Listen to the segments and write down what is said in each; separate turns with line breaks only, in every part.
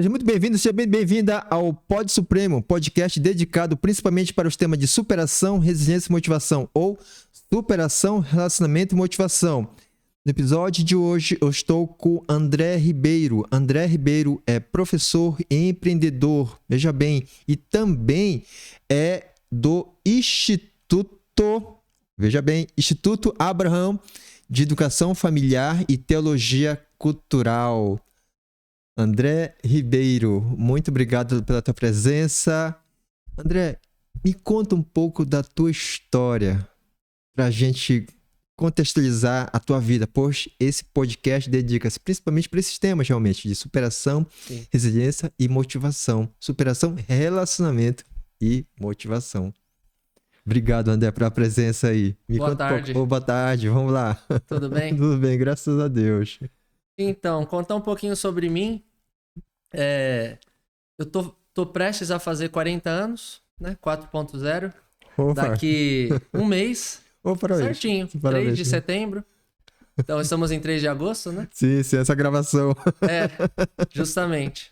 Seja muito bem-vindo, seja bem bem-vinda ao Pod Supremo, podcast dedicado principalmente para os temas de superação, resiliência e motivação, ou superação, relacionamento e motivação. No episódio de hoje, eu estou com André Ribeiro. André Ribeiro é professor e empreendedor, veja bem, e também é do Instituto Abraham de Educação Familiar e Teologia Cultural. André Ribeiro, muito obrigado pela tua presença. André, me conta um pouco da tua história para a gente contextualizar a tua vida, pois esse podcast dedica-se principalmente para esses temas realmente de superação,
Sim.
resiliência e motivação. Superação, relacionamento e motivação. Obrigado, André, pela presença aí.
Boa tarde.
Boa tarde, vamos lá.
Tudo bem?
Tudo bem, graças a Deus.
Então, contar um pouquinho sobre mim. Eu tô prestes a fazer 40 anos, né? 4.0. Daqui um mês. Certinho. 3 de setembro. Então, estamos em 3 de agosto, né?
Sim, essa gravação.
Justamente.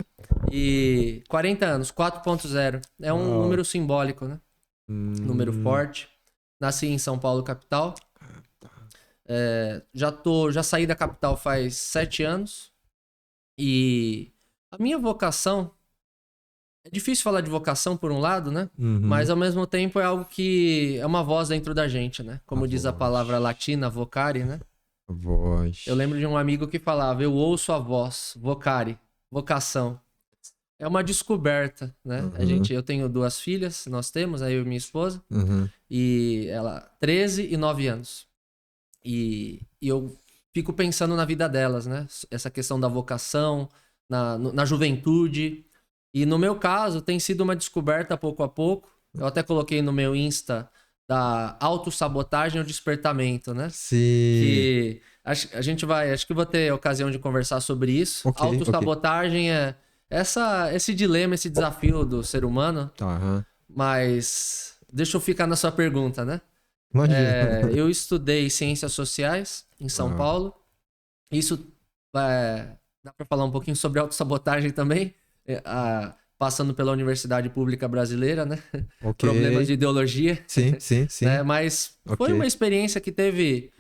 E 40 anos, 4.0. É um número simbólico, né? Número forte. Nasci em São Paulo, capital. Já saí da capital faz 7 anos. E a minha vocação... É difícil falar de vocação por um lado, né? Mas ao mesmo tempo é algo que é uma voz dentro da gente, né? Como diz a palavra latina, vocare, né?
Voz.
Eu lembro de um amigo que falava, eu ouço a voz, vocare, vocação. É uma descoberta, né? Eu tenho 2 filhas, nós temos, eu e minha esposa. E ela, 13 e 9 anos. E eu fico pensando na vida delas, né? Essa questão da vocação, na juventude. E no meu caso, tem sido uma descoberta pouco a pouco. Eu até coloquei no meu Insta da autossabotagem ao despertamento, né?
Sim.
Que acho que vou ter ocasião de conversar sobre isso. Autossabotagem é esse dilema, esse desafio do ser humano. Mas deixa eu ficar na sua pergunta, né? Eu estudei Ciências Sociais em São Paulo. Isso dá para falar um pouquinho sobre autossabotagem também. Passando pela Universidade Pública Brasileira, né? Problemas de ideologia.
Sim.
Mas foi uma experiência que teve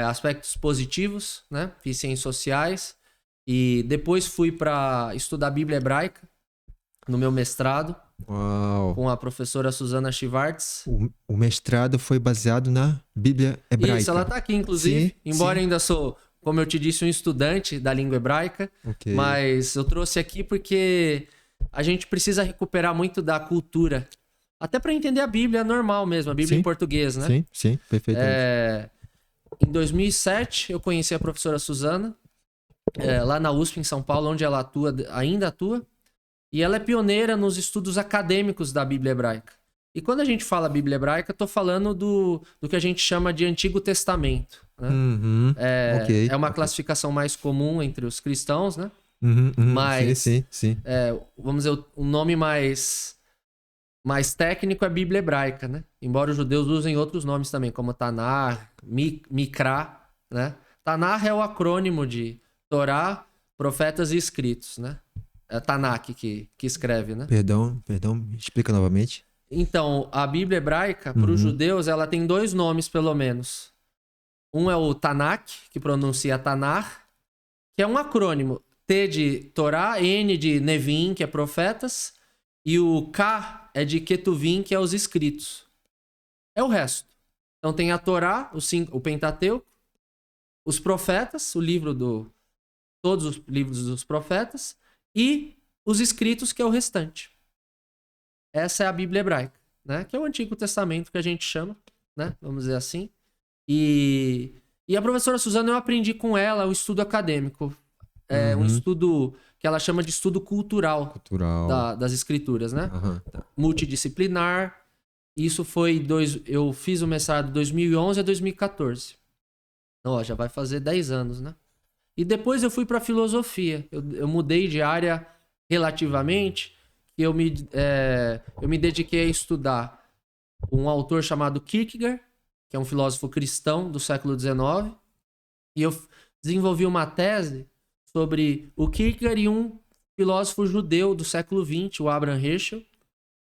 aspectos positivos, né? Fiz Ciências Sociais. E depois fui para estudar Bíblia Hebraica no meu mestrado. Com a professora Susana Schwartz.
O mestrado foi baseado na Bíblia Hebraica.
Isso, ela tá aqui, inclusive.
Sim,
embora ainda sou, como eu te disse, um estudante da língua hebraica. Mas eu trouxe aqui porque a gente precisa recuperar muito da cultura. Até para entender a Bíblia normal mesmo, a Bíblia em português, né?
Sim, perfeitamente.
Em 2007, eu conheci a professora Susana, lá na USP, em São Paulo, onde ela ainda atua. E ela é pioneira nos estudos acadêmicos da Bíblia Hebraica. E quando a gente fala Bíblia Hebraica, eu tô falando do que a gente chama de Antigo Testamento. Né? É uma classificação mais comum entre os cristãos, né? Mas,
sim.
Vamos dizer, o nome mais técnico é Bíblia Hebraica, né? Embora os judeus usem outros nomes também, como Tanar, Mikra, né? Tanar é o acrônimo de Torá, Profetas e Escritos, né? É Tanakh que escreve, né?
Perdão, explica novamente.
Então, a Bíblia Hebraica, para os judeus, ela tem 2 nomes, pelo menos. Um é o Tanakh, que pronuncia Tanar, que é um acrônimo. T de Torá, N de Nevim, que é profetas, e o K é de Ketuvim, que é os escritos. É o resto. Então tem a Torá, o Pentateuco, os profetas, todos os livros dos profetas, e os escritos, que é o restante. Essa é a Bíblia Hebraica, né? Que é o Antigo Testamento que a gente chama, né? Vamos dizer assim. E a professora Susana, eu aprendi com ela o estudo acadêmico. Um estudo que ela chama de estudo cultural. Das escrituras, né? Multidisciplinar. Isso foi... Eu fiz o mestrado de 2011 a 2014. Então, já vai fazer 10 anos, né? E depois eu fui para filosofia. Eu mudei de área relativamente. E eu me dediquei a estudar um autor chamado Kierkegaard, que é um filósofo cristão do século XIX. E eu desenvolvi uma tese sobre o Kierkegaard e um filósofo judeu do século XX, o Abraham Heschel.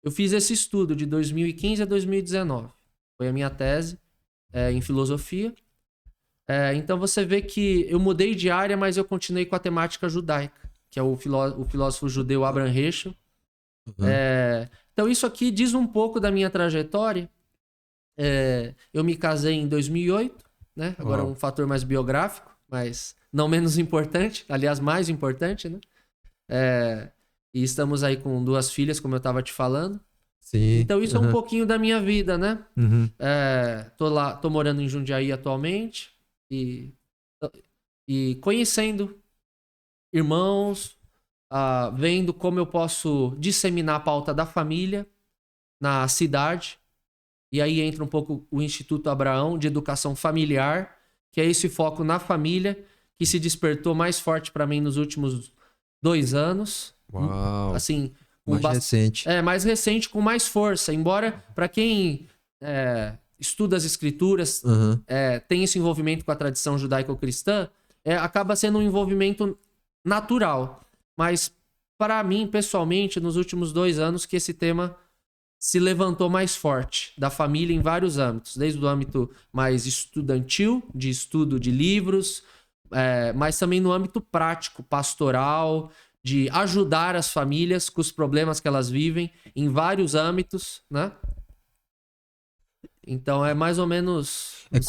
Eu fiz esse estudo de 2015 a 2019. Foi a minha tese em filosofia. Então você vê que eu mudei de área, mas eu continuei com a temática judaica, que é o filósofo judeu Abraham Heschel. Então isso aqui diz um pouco da minha trajetória. Eu me casei em 2008, né? Agora um fator mais biográfico, mas não menos importante, aliás, mais importante, né? E estamos aí com 2 filhas, como eu estava te falando.
Sim.
Então isso é um pouquinho da minha vida, né? Tô morando em Jundiaí atualmente e conhecendo irmãos, vendo como eu posso disseminar a pauta da família na cidade. E aí entra um pouco o Instituto Abraão de Educação Familiar, que é esse foco na família, que se despertou mais forte para mim nos últimos 2 anos.
Uau!
Assim,
mais recente.
Mais recente, com mais força. Embora, para quem estuda as escrituras, tem esse envolvimento com a tradição judaico-cristã, acaba sendo um envolvimento natural. Mas, para mim, pessoalmente, nos últimos 2 anos, que esse tema se levantou mais forte, da família em vários âmbitos. Desde o âmbito mais estudantil, de estudo de livros, mas também no âmbito prático, pastoral, de ajudar as famílias com os problemas que elas vivem em vários âmbitos, né? Então é mais ou menos...
É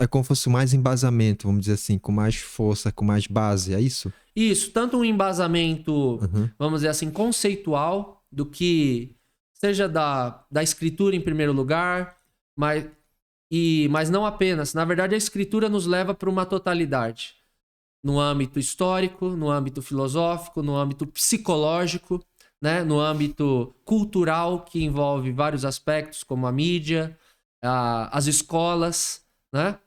como se fosse mais embasamento, vamos dizer assim, com mais força, com mais base, é isso?
Isso, tanto um embasamento, vamos dizer assim, conceitual, do que seja da escritura em primeiro lugar, mas não apenas. Na verdade, a escritura nos leva para uma totalidade. No âmbito histórico, no âmbito filosófico, no âmbito psicológico, né? No âmbito cultural, que envolve vários aspectos, como a mídia, as escolas, né?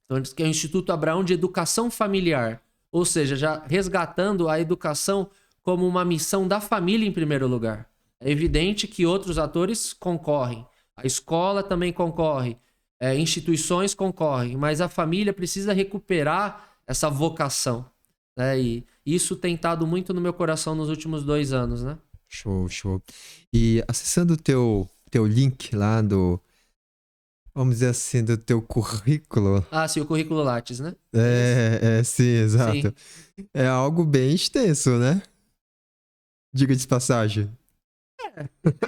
Então, que é o Instituto Abraão de Educação Familiar. Ou seja, já resgatando a educação como uma missão da família em primeiro lugar. É evidente que outros atores concorrem. A escola também concorre. Instituições concorrem. Mas a família precisa recuperar essa vocação, né? E isso tem estado muito no meu coração nos últimos 2 anos, né?
Show, show. E acessando o teu link lá vamos dizer assim, do teu currículo.
Sim, o currículo Lattes, né?
Sim, exato.
Sim.
É algo bem extenso, né? Diga de passagem.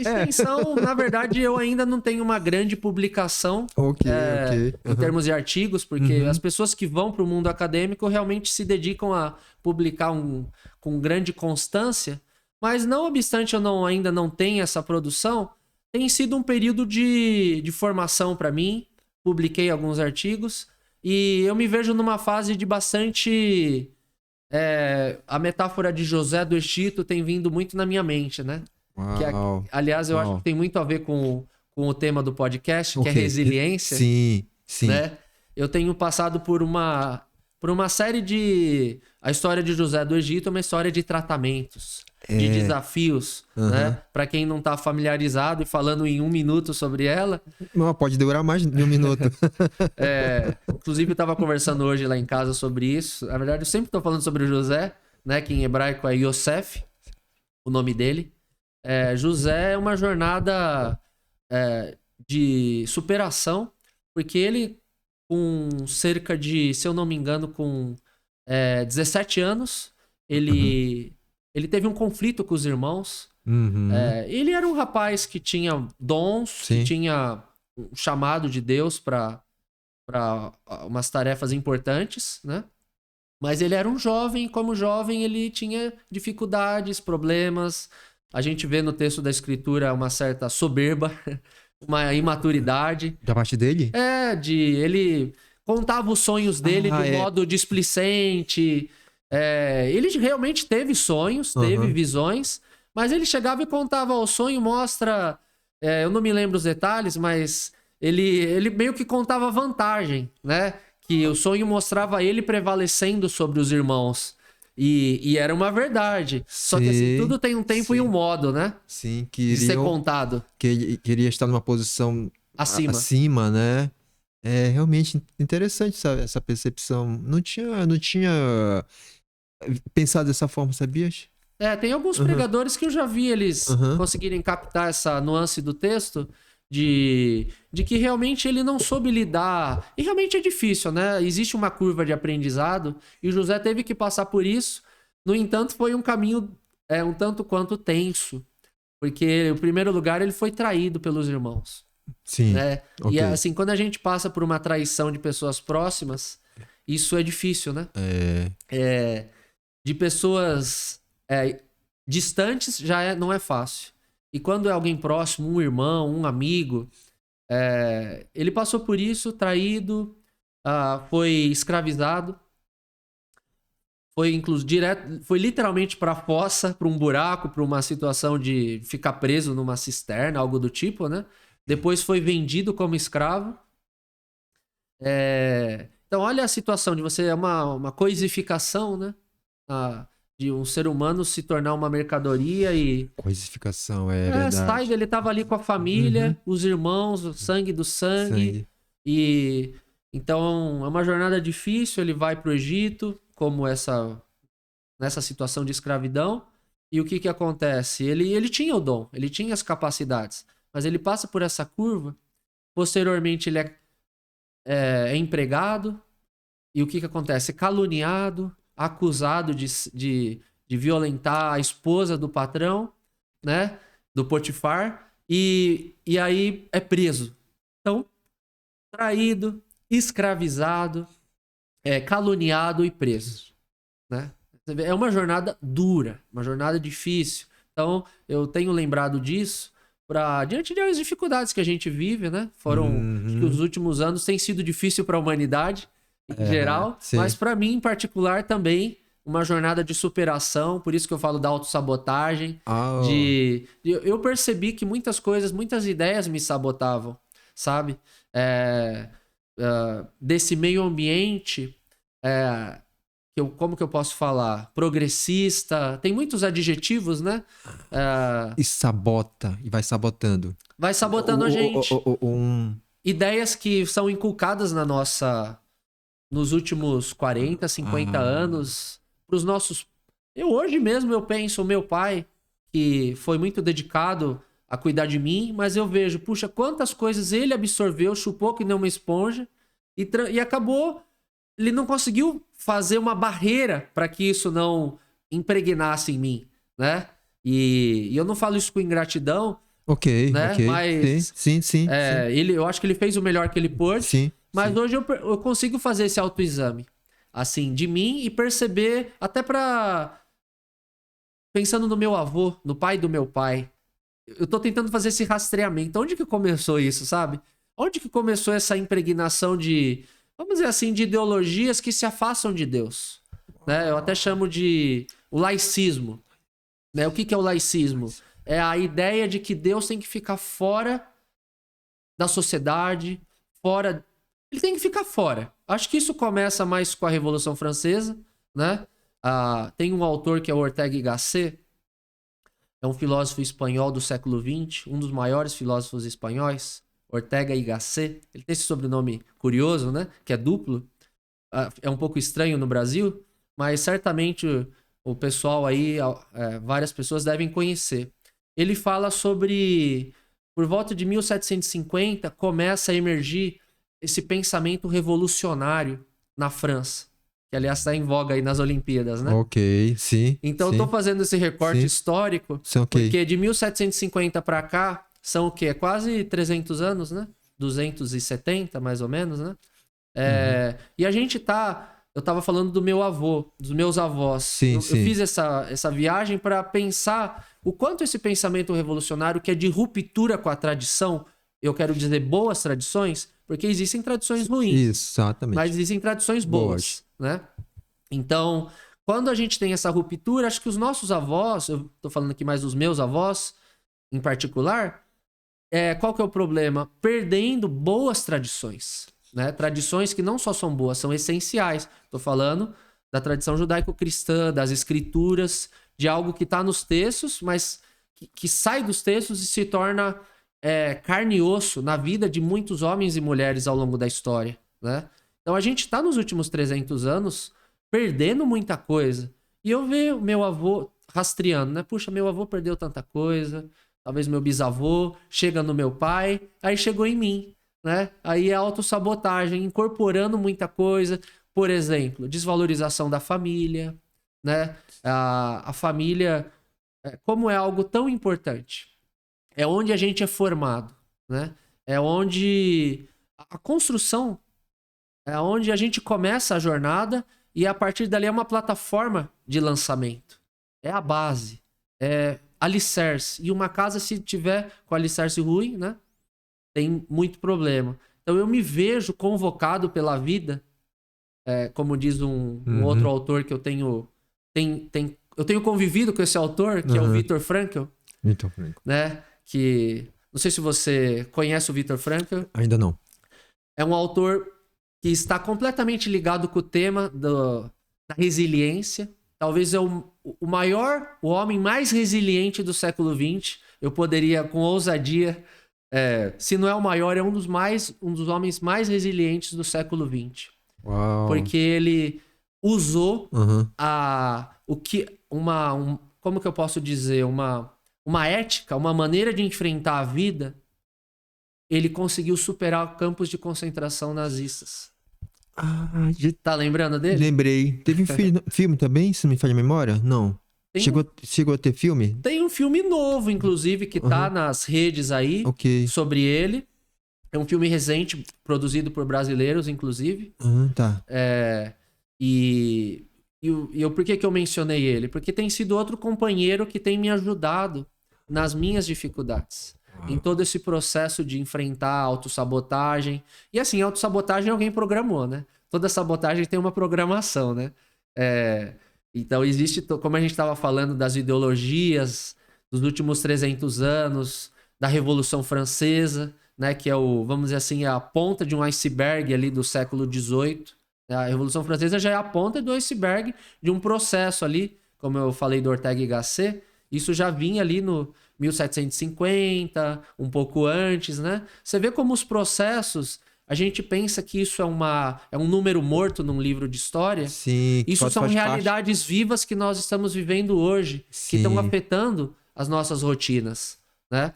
Extensão, na verdade, eu ainda não tenho uma grande publicação
Ok.
em termos de artigos, porque as pessoas que vão para o mundo acadêmico realmente se dedicam a publicar com grande constância, mas não obstante eu ainda não tenho essa produção, tem sido um período de formação para mim, publiquei alguns artigos e eu me vejo numa fase de bastante... a metáfora de José do Egito tem vindo muito na minha mente, né?
Uau.
Aliás, eu acho que tem muito a ver com o tema do podcast, que é resiliência.
Sim.
Né? Eu tenho passado por uma série de... A história de José do Egito é uma história de tratamentos, de desafios, né? Para quem não tá familiarizado e falando em 1 minuto sobre ela...
Não, pode demorar mais de 1 minuto.
Inclusive, eu estava conversando hoje lá em casa sobre isso. Na verdade, eu sempre estou falando sobre o José, né? Que em hebraico é Yosef, o nome dele. José é uma jornada de superação, porque ele, com cerca de, se eu não me engano, com 17 anos, ele teve um conflito com os irmãos. Ele era um rapaz que tinha dons, que tinha um chamado de Deus para umas tarefas importantes, né? Mas ele era um jovem, como jovem ele tinha dificuldades, problemas. A gente vê no texto da escritura uma certa soberba, uma imaturidade.
Da parte dele?
Ele contava os sonhos dele de modo displicente. Ele realmente teve sonhos, teve visões, mas ele chegava e contava o sonho, mostra... eu não me lembro os detalhes, mas ele meio que contava vantagem, né? Que o sonho mostrava ele prevalecendo sobre os irmãos. E era uma verdade. Só que assim, tudo tem um tempo e um modo, né?
Sim,
de ser contado.
Que queria estar numa posição
acima,
né? É realmente interessante essa percepção. Não tinha pensado dessa forma, sabias?
Tem alguns pregadores que eu já vi eles
Uhum.
conseguirem captar essa nuance do texto de que realmente ele não soube lidar. E realmente é difícil, né? Existe uma curva de aprendizado e José teve que passar por isso. No entanto, foi um caminho um tanto quanto tenso, porque, em primeiro lugar, ele foi traído pelos irmãos,
Sim.
né?
Ok.
E assim, quando a gente passa por uma traição de pessoas próximas, isso é difícil, né? De pessoas distantes não é fácil. E quando é alguém próximo, um irmão, um amigo, ele passou por isso, traído, foi escravizado, foi literalmente para a fossa, para um buraco, para uma situação de ficar preso numa cisterna, algo do tipo, né? Depois foi vendido como escravo. Então, olha a situação de você, é uma coisificação, né? De um ser humano se tornar uma mercadoria e...
Coisificação, verdade.
Ele estava ali com a família, os irmãos, o sangue do sangue. E então é uma jornada difícil, ele vai para o Egito, como nessa situação de escravidão. E o que acontece? Ele tinha o dom, ele tinha as capacidades, mas ele passa por essa curva. Posteriormente ele é empregado. E o que acontece? Caluniado, acusado de violentar a esposa do patrão, né? Do Potifar. E aí é preso. Então, traído, escravizado, caluniado e preso, né? É uma jornada dura, uma jornada difícil. Então, eu tenho lembrado disso diante das dificuldades que a gente vive, né? Acho que os últimos anos têm sido difícil para a humanidade em geral,
sim.
mas para mim em particular também uma jornada de superação, por isso que eu falo da autossabotagem, eu percebi que muitas coisas, muitas ideias me sabotavam, sabe? Desse meio ambiente, como que eu posso falar? Progressista, tem muitos adjetivos, né?
E sabota, e vai sabotando.
Vai sabotando a gente. Ideias que são inculcadas nos últimos 40, 50 anos, pros nossos... Hoje mesmo eu penso, o meu pai, que foi muito dedicado a cuidar de mim, mas eu vejo, puxa, quantas coisas ele absorveu, chupou que nem uma esponja, e acabou, ele não conseguiu fazer uma barreira para que isso não impregnasse em mim, né? E eu não falo isso com ingratidão, né? Mas
sim.
eu acho que ele fez o melhor que ele pôde.
Sim.
Mas hoje eu consigo fazer esse autoexame, assim, de mim e perceber, até pensando no meu avô, no pai do meu pai. Eu tô tentando fazer esse rastreamento. Onde que começou isso, sabe? Onde que começou essa impregnação vamos dizer assim, de ideologias que se afastam de Deus, né? Eu até chamo de o laicismo, né? O que é o laicismo? É a ideia de que Deus tem que ficar fora da sociedade, ele tem que ficar fora. Acho que isso começa mais com a Revolução Francesa, né? Tem um autor que é o Ortega y Gasset, é um filósofo espanhol do século XX, um dos maiores filósofos espanhóis, Ortega y Gasset. Ele tem esse sobrenome curioso, né? Que é duplo. É um pouco estranho no Brasil, mas certamente o pessoal aí, várias pessoas devem conhecer. Ele fala sobre, por volta de 1750, começa a emergir esse pensamento revolucionário na França, que aliás está em voga aí nas Olimpíadas, né?
Ok, sim.
Então eu tô fazendo esse recorte histórico, porque de 1750 para cá são o quê? Quase 300 anos, né? 270, mais ou menos, né? E a gente eu tava falando do meu avô, dos meus avós. Eu fiz essa viagem para pensar o quanto esse pensamento revolucionário, que é de ruptura com a tradição, eu quero dizer boas tradições, porque existem tradições ruins.
Exatamente.
Mas existem tradições boas, né? Então, quando a gente tem essa ruptura, acho que os nossos avós, eu tô falando aqui mais dos meus avós, em particular, qual que é o problema? Perdendo boas tradições, né? Tradições que não só são boas, são essenciais. Tô falando da tradição judaico-cristã, das escrituras, de algo que tá nos textos, mas que sai dos textos e se torna carne e osso na vida de muitos homens e mulheres ao longo da história, né? Então a gente tá nos últimos 300 anos perdendo muita coisa. E eu vejo meu avô, rastreando, né? Puxa, meu avô perdeu tanta coisa, talvez meu bisavô, chega no meu pai, aí chegou em mim, né? Aí é autossabotagem, incorporando muita coisa. Por exemplo, desvalorização da família, né? A família, como é algo tão importante, é onde a gente é formado, né? É onde a construção, é onde a gente começa a jornada e a partir dali é uma plataforma de lançamento. É a base, é alicerce. E uma casa, se tiver com alicerce ruim, né? Tem muito problema. Então eu me vejo convocado pela vida, como diz um outro autor que eu tenho convivido com esse autor, que é o Viktor Frankl.
Viktor Frankl.
Né? Que não sei se você conhece o Viktor Frankl.
Ainda não.
É um autor que está completamente ligado com o tema da resiliência. Talvez é o homem mais resiliente do século XX. Eu poderia, com ousadia, se não é o maior, é um dos homens mais resilientes do século XX.
Uau.
Porque ele usou como que eu posso dizer? Uma ética, uma maneira de enfrentar a vida. Ele conseguiu superar campos de concentração nazistas. Tá lembrando dele?
Lembrei. Teve um filme também, se não me falha a memória? Não. Chegou a ter filme?
Tem um filme novo, inclusive, que tá nas redes aí, sobre ele. É um filme recente, produzido por brasileiros, inclusive.
Tá.
Por que eu mencionei ele? Porque tem sido outro companheiro que tem me ajudado nas minhas dificuldades. Em todo esse processo de enfrentar a autossabotagem. E assim, a autossabotagem alguém programou, né? Toda sabotagem tem uma programação, né? Então existe, como a gente estava falando das ideologias dos últimos 300 anos, da Revolução Francesa, né? Que é vamos dizer assim, a ponta de um iceberg ali do século XVIII. A Revolução Francesa já é a ponta do iceberg de um processo ali, como eu falei do Ortega y Gasset. Isso já vinha ali no 1750, um pouco antes, né? Você vê como os processos, a gente pensa que isso é um número morto num livro de história.
Sim.
Isso são realidades vivas que nós estamos vivendo hoje, que estão afetando as nossas rotinas, né?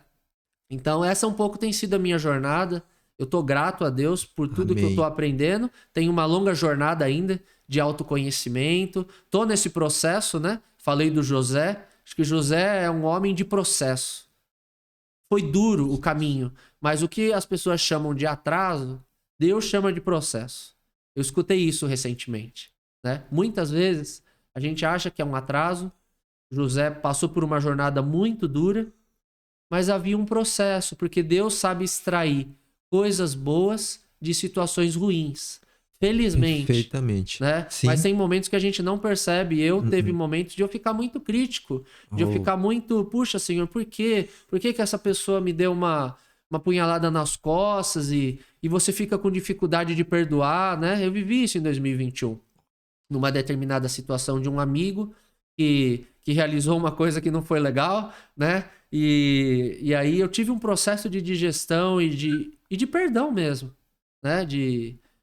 Então essa um pouco tem sido a minha jornada. Eu tô grato a Deus por tudo que eu tô aprendendo. Tenho uma longa jornada ainda de autoconhecimento. Tô nesse processo, né? Falei do José. Acho que José é um homem de processo. Foi duro o caminho, mas o que as pessoas chamam de atraso, Deus chama de processo. Eu escutei isso recentemente, né? Muitas vezes a gente acha que é um atraso. José passou por uma jornada muito dura, mas havia um processo, porque Deus sabe extrair coisas boas de situações ruins. Felizmente.
Perfeitamente.
Né? Mas tem momentos que a gente não percebe. Teve momentos de eu ficar muito crítico. De eu ficar muito... Puxa, Senhor, por quê? Por que essa pessoa me deu uma punhalada nas costas e você fica com dificuldade de perdoar, né? Eu vivi isso em 2021. Numa determinada situação de um amigo que realizou uma coisa que não foi legal, né? E aí eu tive um processo de digestão e de perdão mesmo, né?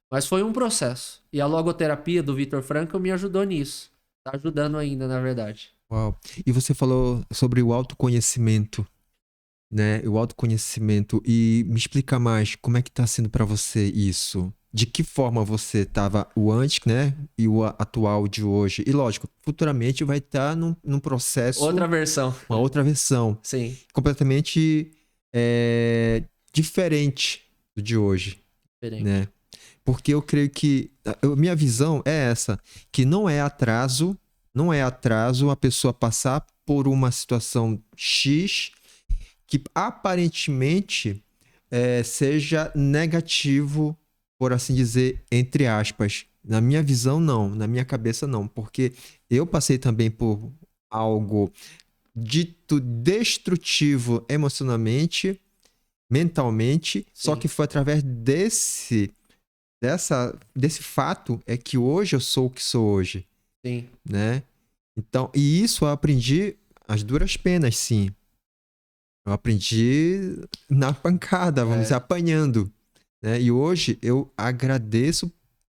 Mas foi um processo. E a logoterapia do Viktor Frankl me ajudou nisso. Tá ajudando ainda, na verdade.
Uau. E você falou sobre o autoconhecimento, né? O autoconhecimento. E me explica mais, como é que tá sendo para você isso? De que forma você tava o antes, né? E o atual de hoje? E lógico, futuramente vai estar num processo...
Outra versão.
Uma outra versão.
Sim.
Completamente diferente do de hoje.
Diferente.
Né? Porque eu creio que... Minha visão é essa, que não é atraso a pessoa passar por uma situação X que aparentemente seja negativo, por assim dizer, entre aspas. Na minha visão, não. Na minha cabeça, não. Porque eu passei também por algo dito destrutivo emocionalmente, mentalmente, sim, só que foi através desse fato é que hoje eu sou o que sou hoje.
Sim.
Né? Então, e isso eu aprendi às duras penas, sim. Eu aprendi na pancada, vamos dizer, apanhando. Né? E hoje eu agradeço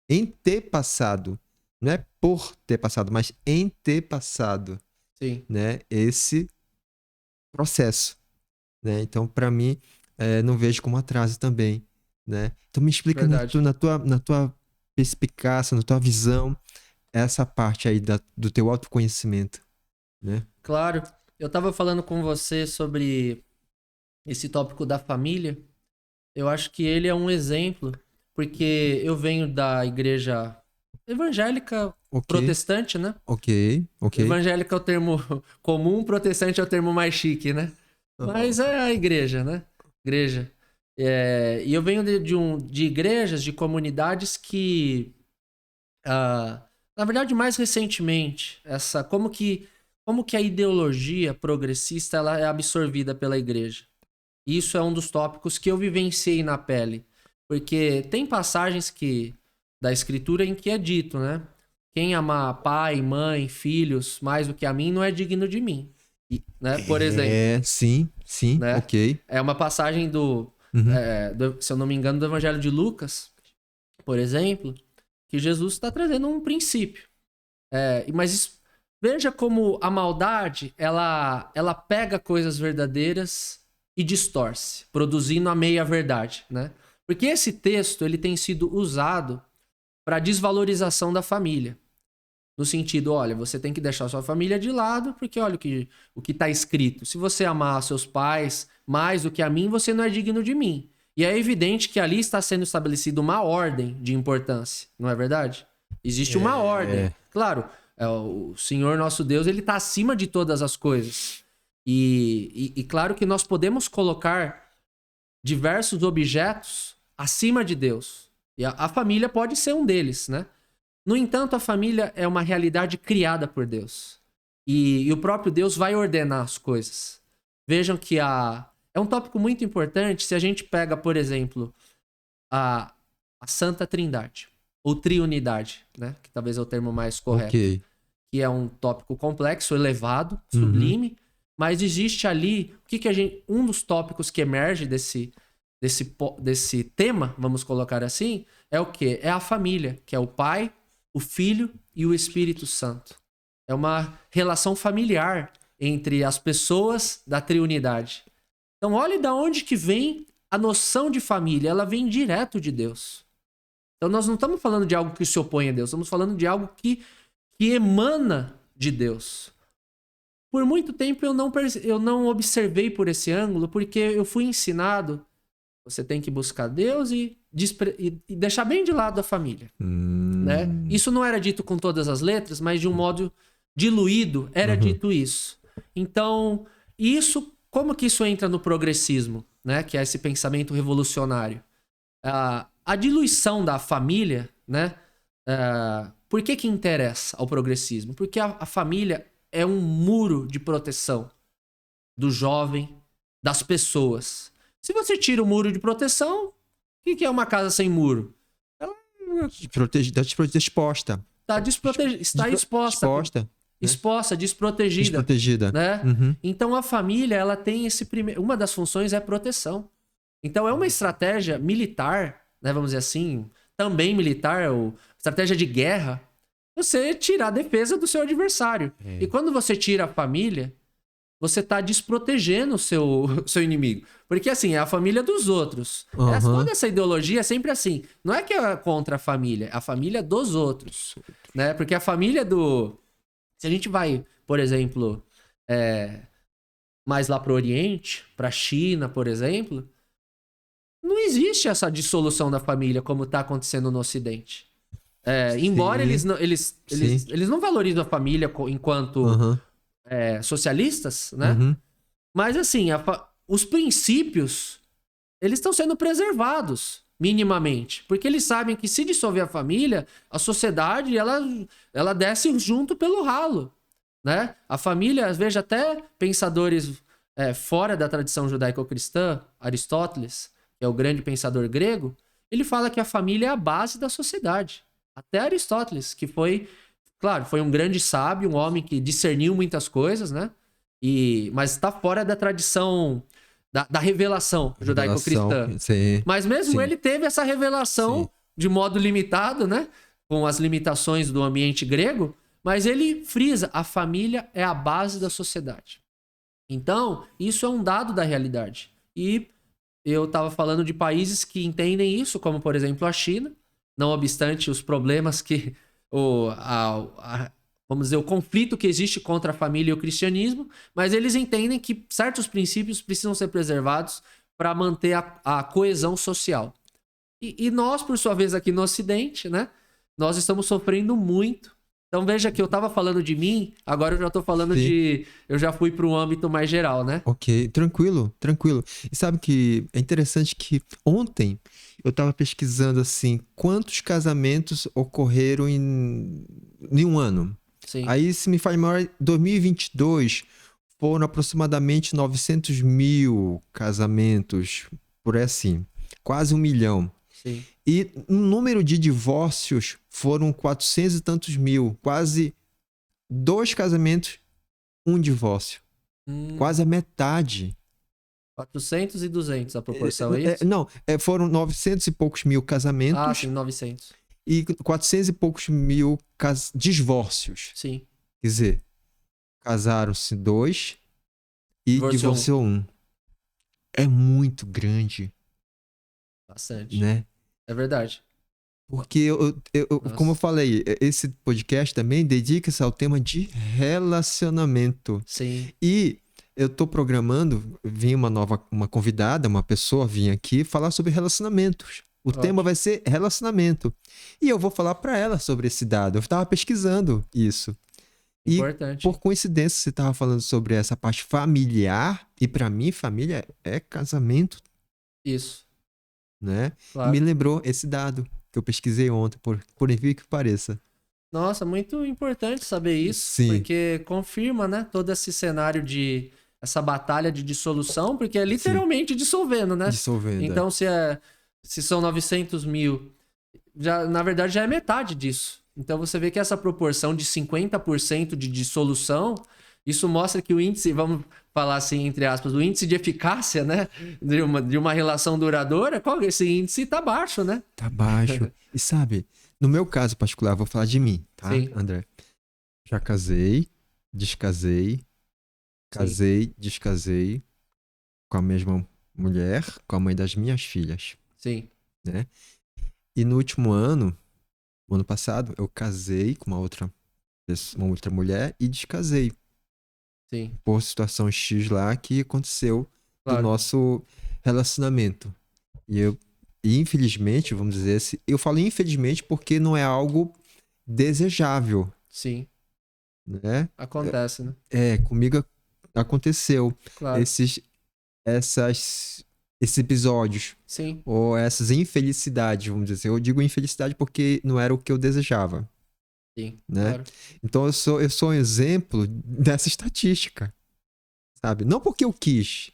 em ter passado. Não é por ter passado, mas em ter passado.
Sim.
né, esse processo, né? Então, para mim, não vejo como atraso também, né? Então, me explica
Verdade.
na tua perspicácia, na tua visão, essa parte aí do teu autoconhecimento, né?
Claro. Eu tava falando com você sobre esse tópico da família. Eu acho que ele é um exemplo, porque eu venho da igreja evangélica
Ok,
protestante, né?
ok.
Evangélica é o termo comum, protestante é o termo mais chique, né?
Aham.
Mas é a igreja, né? Igreja. E eu venho de igrejas, de comunidades que, na verdade, mais recentemente, como que a ideologia progressista ela é absorvida pela igreja. Isso é um dos tópicos que eu vivenciei na pele. Porque tem passagens da escritura em que é dito, né? Quem amar pai, mãe, filhos mais do que a mim não é digno de mim. Né? Por exemplo,
Sim,
né?
ok.
É uma passagem
Uhum.
se eu não me engano, do Evangelho de Lucas, por exemplo, que Jesus está trazendo um princípio. Veja como a maldade, ela pega coisas verdadeiras e distorce, produzindo a meia-verdade, né? Porque esse texto, ele tem sido usado para desvalorização da família. No sentido, olha, você tem que deixar sua família de lado, porque olha o que está escrito. Se você amar seus pais mais do que a mim, você não é digno de mim. E é evidente que ali está sendo estabelecida uma ordem de importância, não é verdade? Existe uma ordem.
É,
Claro, o Senhor nosso Deus, ele está acima de todas as coisas. E claro que nós podemos colocar diversos objetos acima de Deus. E a família pode ser um deles, né? No entanto, a família é uma realidade criada por Deus. E o próprio Deus vai ordenar as coisas. Vejam que é um tópico muito importante se a gente pega, por exemplo, a, a Santa Trindade, ou Triunidade, né? Que talvez é o termo mais correto.
ok.
Que é um tópico complexo, elevado,
Uhum.
sublime, mas existe ali um dos tópicos que emerge desse tema, vamos colocar assim, é o quê? É a família, que é o Pai, o Filho e o Espírito Santo. É uma relação familiar entre as pessoas da Triunidade. Então, olhe da onde que vem a noção de família. Ela vem direto de Deus. Então, nós não estamos falando de algo que se opõe a Deus, estamos falando de algo que emana de Deus. Por muito tempo eu não observei por esse ângulo, porque eu fui ensinado, você tem que buscar Deus e deixar bem de lado a família. Né? Isso não era dito com todas as letras, mas de um modo diluído era
Uhum.
dito isso. Então, como que isso entra no progressismo, né? Que é esse pensamento revolucionário? A diluição da família, né? Por que interessa ao progressismo? Porque a família é um muro de proteção do jovem, das pessoas. Se você tira o muro de proteção, o que é uma casa sem muro? Ela
Exposta.
está exposta,
Exposta. Né?
exposta, desprotegida,
Desprotegida.
né?
Uhum.
Então a família, ela tem uma das funções é proteção. Então é uma estratégia militar, né, vamos dizer assim, também militar, ou estratégia de guerra, você tirar a defesa do seu adversário. E quando você tira a família, você tá desprotegendo o seu inimigo. Porque, assim, é a família dos outros. Toda essa ideologia é sempre assim. Não é que é contra a família dos outros. Né? Porque a família Se a gente vai, por exemplo, mais lá pro Oriente, pra China, por exemplo, não existe essa dissolução da família como tá acontecendo no Ocidente. Embora eles não valorizam a família enquanto socialistas, né?
Uhum.
Mas assim, os princípios, eles estão sendo preservados minimamente, porque eles sabem que se dissolver a família, a sociedade ela desce junto pelo ralo, né? A família, veja até pensadores fora da tradição judaico-cristã, Aristóteles, que é o grande pensador grego, ele fala que a família é a base da sociedade. Até Aristóteles, que foi, claro, foi um grande sábio, um homem que discerniu muitas coisas, né? Mas está fora da tradição da revelação judaico-cristã. Mas mesmo ele teve essa revelação de modo limitado, né? Com as limitações do ambiente grego, Mas ele frisa, a família é a base da sociedade. Então, isso é um dado da realidade. E eu estava falando de países que entendem isso, como por exemplo a China, não obstante os problemas que vamos dizer, o conflito que existe contra a família e o cristianismo, mas eles entendem que certos princípios precisam ser preservados para manter a coesão social. E nós, por sua vez, aqui no Ocidente, né, nós estamos sofrendo muito. Então veja que eu estava falando de mim, agora eu já estou falando
Sim.
eu já fui para um âmbito mais geral, né?
Ok, tranquilo, tranquilo. E sabe que é interessante que ontem eu estava pesquisando assim, quantos casamentos ocorreram em um ano.
Sim.
Aí, se me faz memória, 2022 foram aproximadamente 900 mil casamentos, por aí assim, quase 1 milhão.
Sim.
E o número de divórcios foram 400 e tantos mil, quase 2 casamentos, 1 divórcio. Quase a metade.
400 e 200 a proporção, é isso?
Não, foram 900 e poucos mil
Ah,
casamentos
sim, 900.
e 400 e poucos mil divórcios.
Sim.
Quer dizer, casaram-se 2 e divorciou um. É muito grande,
Bastante.
né?
É verdade.
Porque, como eu falei, esse podcast também dedica-se ao tema de relacionamento.
Sim.
E eu tô programando, vinha uma convidada, uma pessoa vinha aqui falar sobre relacionamentos. O tema vai ser relacionamento. E eu vou falar para ela sobre esse dado. Eu estava pesquisando isso.
Importante.
E por coincidência, você estava falando sobre essa parte familiar. E para mim, família é casamento.
Isso.
Né?
Claro.
E me lembrou esse dado que eu pesquisei ontem, por incrível que pareça.
Nossa, muito importante saber isso.
Sim.
Porque confirma, né, todo esse cenário essa batalha de dissolução, porque é literalmente dissolvendo, né?
Dissolvendo.
Então, se são 900 mil, na verdade já é metade disso. Então você vê que essa proporção de 50% de dissolução, isso mostra que o índice, vamos falar assim, entre aspas, o índice de eficácia, né, de uma relação duradoura, esse índice tá baixo, né?
Tá baixo. E sabe, no meu caso particular, vou falar de mim, tá,
Sim.
André? Já casei, descasei, casei, descasei com a mesma mulher, com a mãe das minhas filhas.
Sim.
Né? E no último ano, o ano passado, eu casei com uma outra mulher e descasei.
Sim.
Por situação X lá que aconteceu do nosso relacionamento. E infelizmente, vamos dizer assim, eu falo infelizmente porque não é algo desejável.
Sim.
Né?
Acontece, né?
Comigo aconteceu.
Claro.
Esses episódios.
Sim.
Ou essas infelicidades, vamos dizer. Eu digo infelicidade porque não era o que eu desejava.
Sim,
né?
Claro.
Então eu sou um exemplo dessa estatística, sabe? Não porque eu quis,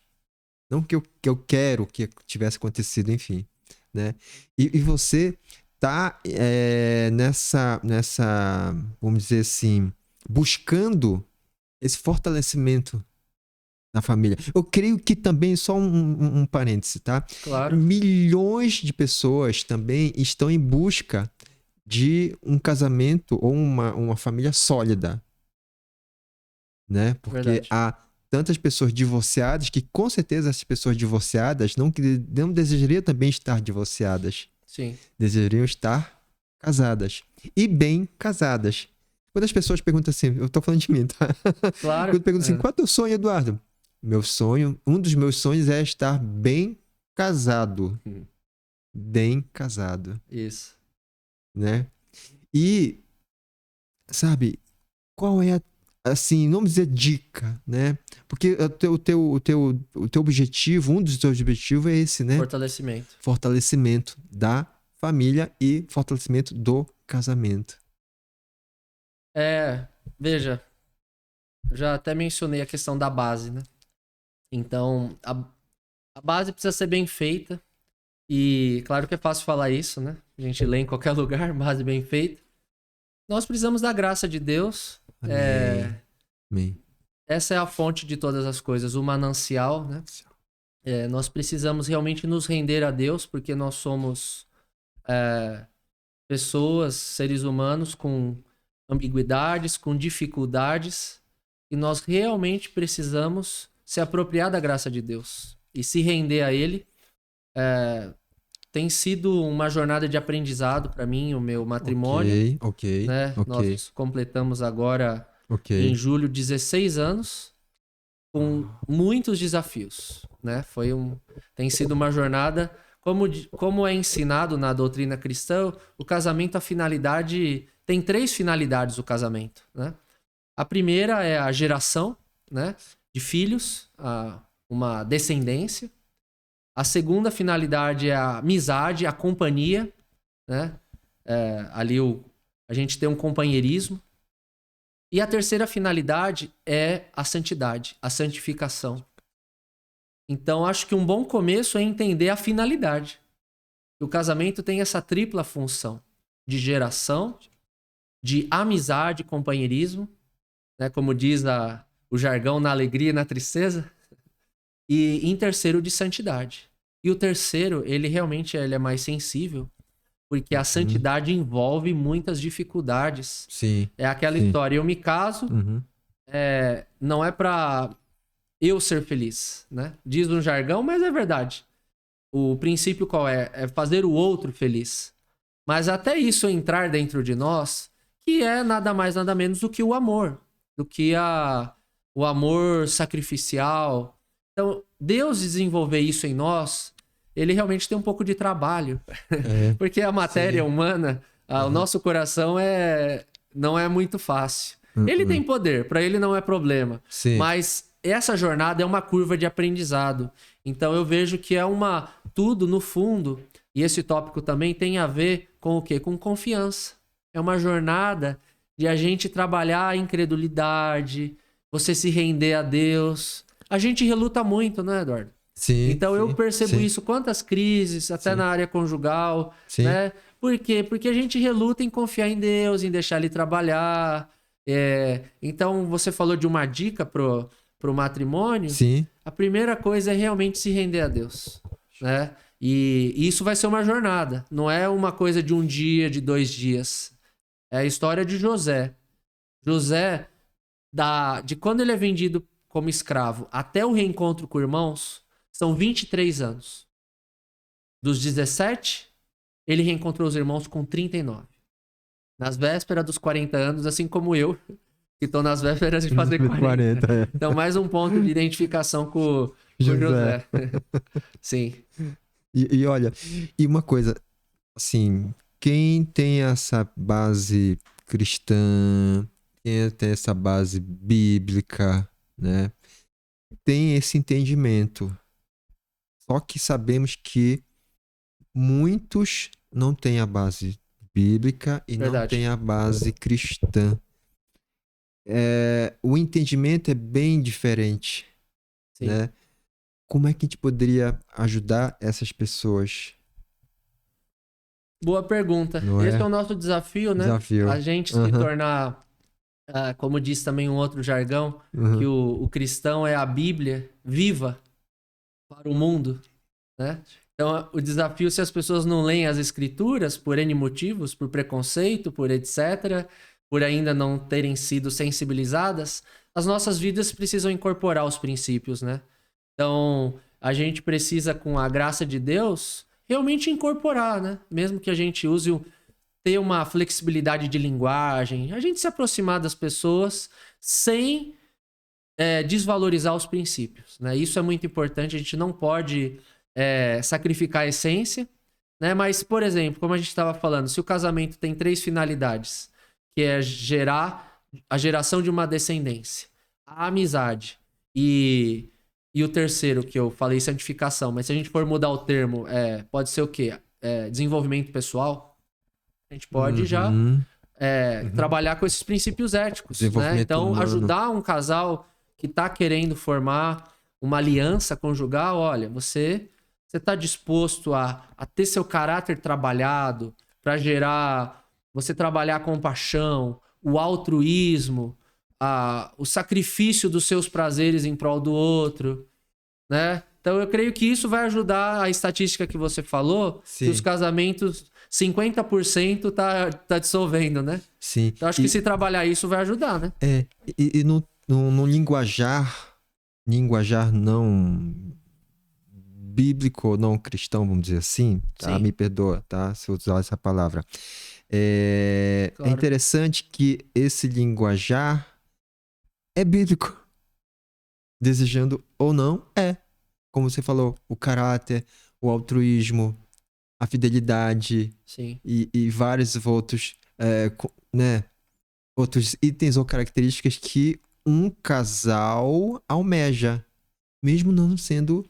não porque eu quero que tivesse acontecido, enfim, né? E você tá nessa, vamos dizer assim, buscando esse fortalecimento na família. Eu creio que também, só um parêntese, tá?
Claro.
Milhões de pessoas também estão em busca de um casamento ou uma família sólida, né? Porque
Verdade.
há tantas pessoas divorciadas que, com certeza, essas pessoas divorciadas não desejariam também estar divorciadas.
Sim.
Desejariam estar casadas. E bem casadas. Quando as pessoas perguntam assim, eu tô falando de mim, tá?
Claro.
Quando perguntam assim, qual é o teu sonho, Eduardo? Um dos meus sonhos é estar bem casado. Bem casado.
Isso.
Né? E, sabe, qual é assim, não dizer dica, né? Porque o teu objetivo, um dos teus objetivos é esse, né?
Fortalecimento.
Fortalecimento da família e fortalecimento do casamento.
Veja, já até mencionei a questão da base, né? Então, a base precisa ser bem feita. E claro que é fácil falar isso, né? A gente lê em qualquer lugar, base bem feita. Nós precisamos da graça de Deus.
Amém.
Essa é a fonte de todas as coisas, o manancial, né? Nós precisamos realmente nos render a Deus, porque nós somos pessoas, seres humanos com ambiguidades, com dificuldades, e nós realmente precisamos se apropriar da graça de Deus e se render a Ele. Tem sido uma jornada de aprendizado para mim, o meu matrimônio.
Ok.
Nós completamos agora, em julho, 16 anos, com muitos desafios, né? Tem sido uma jornada, como é ensinado na doutrina cristã, o casamento, a finalidade, tem 3 finalidades o casamento, né? A primeira é a geração, né, de filhos, uma descendência. A segunda finalidade é a amizade, a companhia, né? Ali a gente tem um companheirismo. E a terceira finalidade é a santidade, a santificação. Então, acho que um bom começo é entender a finalidade. O casamento tem essa tripla função de geração, de amizade, companheirismo, né? Como diz o jargão, na alegria e na tristeza. E em terceiro, de santidade. E o terceiro, ele realmente é mais sensível, porque a santidade envolve muitas dificuldades.
Sim.
É aquela história, eu me caso, não é pra eu ser feliz, né? Diz um jargão, mas é verdade. O princípio qual é? É fazer o outro feliz. Mas até isso entrar dentro de nós, que é nada mais, nada menos do que o amor. Do que o amor sacrificial. Então, Deus desenvolver isso em nós, ele realmente tem um pouco de trabalho. Porque a matéria humana, o nosso coração não é muito fácil. Ele tem poder, para ele não é problema.
Sim.
Mas essa jornada é uma curva de aprendizado. Então eu vejo que tudo no fundo, e esse tópico também tem a ver com o quê? Com confiança. É uma jornada de a gente trabalhar a incredulidade, você se render a Deus. A gente reluta muito, né, Eduardo?
Sim.
Então eu percebo isso, quantas crises, até na área conjugal, né? Por quê? Porque a gente reluta em confiar em Deus, em deixar Ele trabalhar. Então você falou de uma dica pro matrimônio.
Sim.
A primeira coisa é realmente se render a Deus, né? E isso vai ser uma jornada, não é uma coisa de um dia, de 2 dias. É a história de José. José, de quando ele é vendido como escravo até o reencontro com irmãos, são 23 anos. Dos 17, ele reencontrou os irmãos com 39. Nas vésperas dos 40 anos, assim como eu, que estou nas vésperas de fazer 40. Então, mais um ponto de identificação com José. Sim.
E olha, e uma coisa, assim, quem tem essa base cristã, quem tem essa base bíblica, né, tem esse entendimento. Só que sabemos que muitos não têm a base bíblica e não têm a base cristã. O entendimento é bem diferente, né? Como é que a gente poderia ajudar essas pessoas?
Boa pergunta. Esse é o nosso desafio, né? A gente se tornar, como diz também um outro jargão, que o cristão é a Bíblia viva para o mundo, né? Então, o desafio, se as pessoas não leem as escrituras por N motivos, por preconceito, por etc., por ainda não terem sido sensibilizadas, as nossas vidas precisam incorporar os princípios, né? Então, a gente precisa, com a graça de Deus, realmente incorporar, né? Mesmo que a gente ter uma flexibilidade de linguagem, a gente se aproximar das pessoas sem desvalorizar os princípios, né? Isso é muito importante, a gente não pode sacrificar a essência, né? Mas, por exemplo, como a gente estava falando, se o casamento tem 3 finalidades, que é a geração de uma descendência, a amizade e o terceiro, que eu falei, santificação, mas se a gente for mudar o termo, pode ser o quê? Desenvolvimento pessoal. A gente pode já trabalhar com esses princípios éticos, né? Então, ajudar um casal que está querendo formar uma aliança conjugal, olha, você está disposto a ter seu caráter trabalhado para você trabalhar a compaixão, o altruísmo, o sacrifício dos seus prazeres em prol do outro, né? Então eu creio que isso vai ajudar a estatística que você falou, que os casamentos 50% tá dissolvendo, né?
Sim.
Então acho que se trabalhar isso vai ajudar, né?
E no linguajar não bíblico, não cristão, vamos dizer assim, tá?
Sim.
Me perdoa, tá? Se eu usar essa palavra. É
Claro.
interessante que esse linguajar é bíblico. Desejando ou não, como você falou, o caráter, o altruísmo, a fidelidade
Sim.
e vários outros, né, outros itens ou características que um casal almeja, mesmo não sendo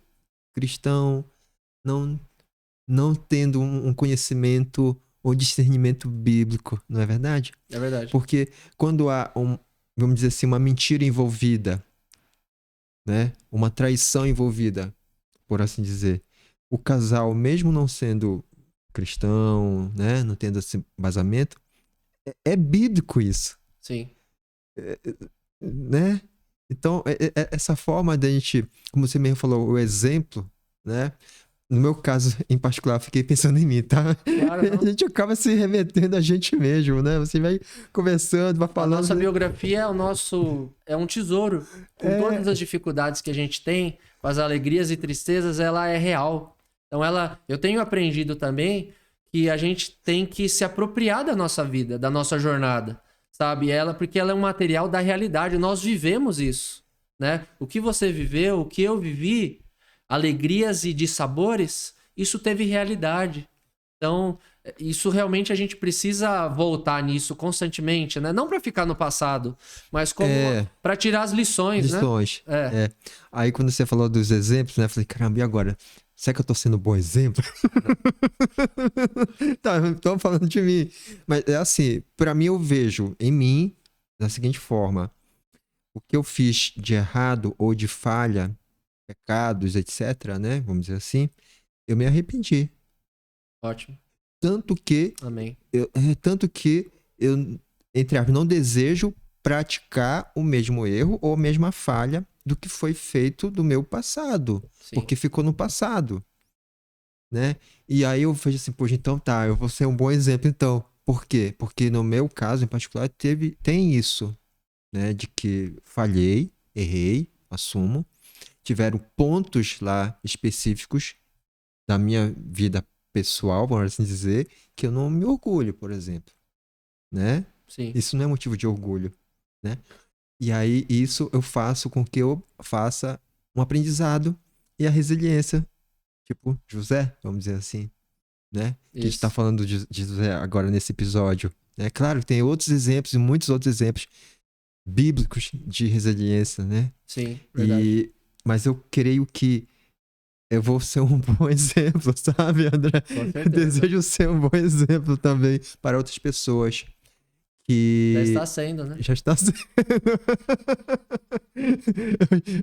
cristão, não tendo um conhecimento ou discernimento bíblico, não é verdade?
É verdade.
Porque quando há, vamos dizer assim, uma mentira envolvida, né, uma traição envolvida, por assim dizer, o casal, mesmo não sendo cristão, né, não tendo esse embasamento, é bíblico isso,
Sim.
né? Então, essa forma da gente, como você mesmo falou, o exemplo, né? No meu caso, em particular, fiquei pensando em mim, tá?
Claro, não.
A gente acaba se remetendo a gente mesmo, né? Você vai conversando, vai
A
falando.
nossa biografia é um tesouro. Com todas as dificuldades que a gente tem, com as alegrias e tristezas, ela é real. Então eu tenho aprendido também que a gente tem que se apropriar da nossa vida, da nossa jornada, sabe? Porque ela é um material da realidade. Nós vivemos isso, né? O que você viveu, o que eu vivi, alegrias e dissabores, isso teve realidade. Então, isso realmente a gente precisa voltar nisso constantemente, né? Não para ficar no passado, mas como para tirar as lições, né?
Aí quando você falou dos exemplos, né? Eu falei, caramba, e agora? Será que eu tô sendo um bom exemplo? Tá, não tô falando de mim. Mas é assim, pra mim eu vejo em mim da seguinte forma. O que eu fiz de errado ou de falha, pecados, etc, né? Vamos dizer assim, eu me arrependi.
Ótimo. Amém.
Tanto que eu, entre aspas, não desejo praticar o mesmo erro ou a mesma falha do que foi feito do meu passado.
Sim.
Porque ficou no passado, né? E aí eu falei assim, poxa, então tá, eu vou ser um bom exemplo então. Por quê? Porque no meu caso em particular tem isso, né? De que falhei, errei, assumo. Tiveram pontos lá específicos da minha vida pessoal, vamos assim dizer, que eu não me orgulho, por exemplo, né?
Sim.
Isso não é motivo de orgulho, né? E aí isso eu faço com que eu faça um aprendizado e a resiliência, tipo José, vamos dizer assim, né? Que a gente tá falando de José agora nesse episódio. É claro que tem outros exemplos e muitos outros exemplos bíblicos de resiliência, né?
Sim, verdade.
Mas eu creio que eu vou ser um bom exemplo, sabe, André?
Com certeza.
Eu desejo ser um bom exemplo também para outras pessoas que...
Já está sendo, né?
Já está sendo.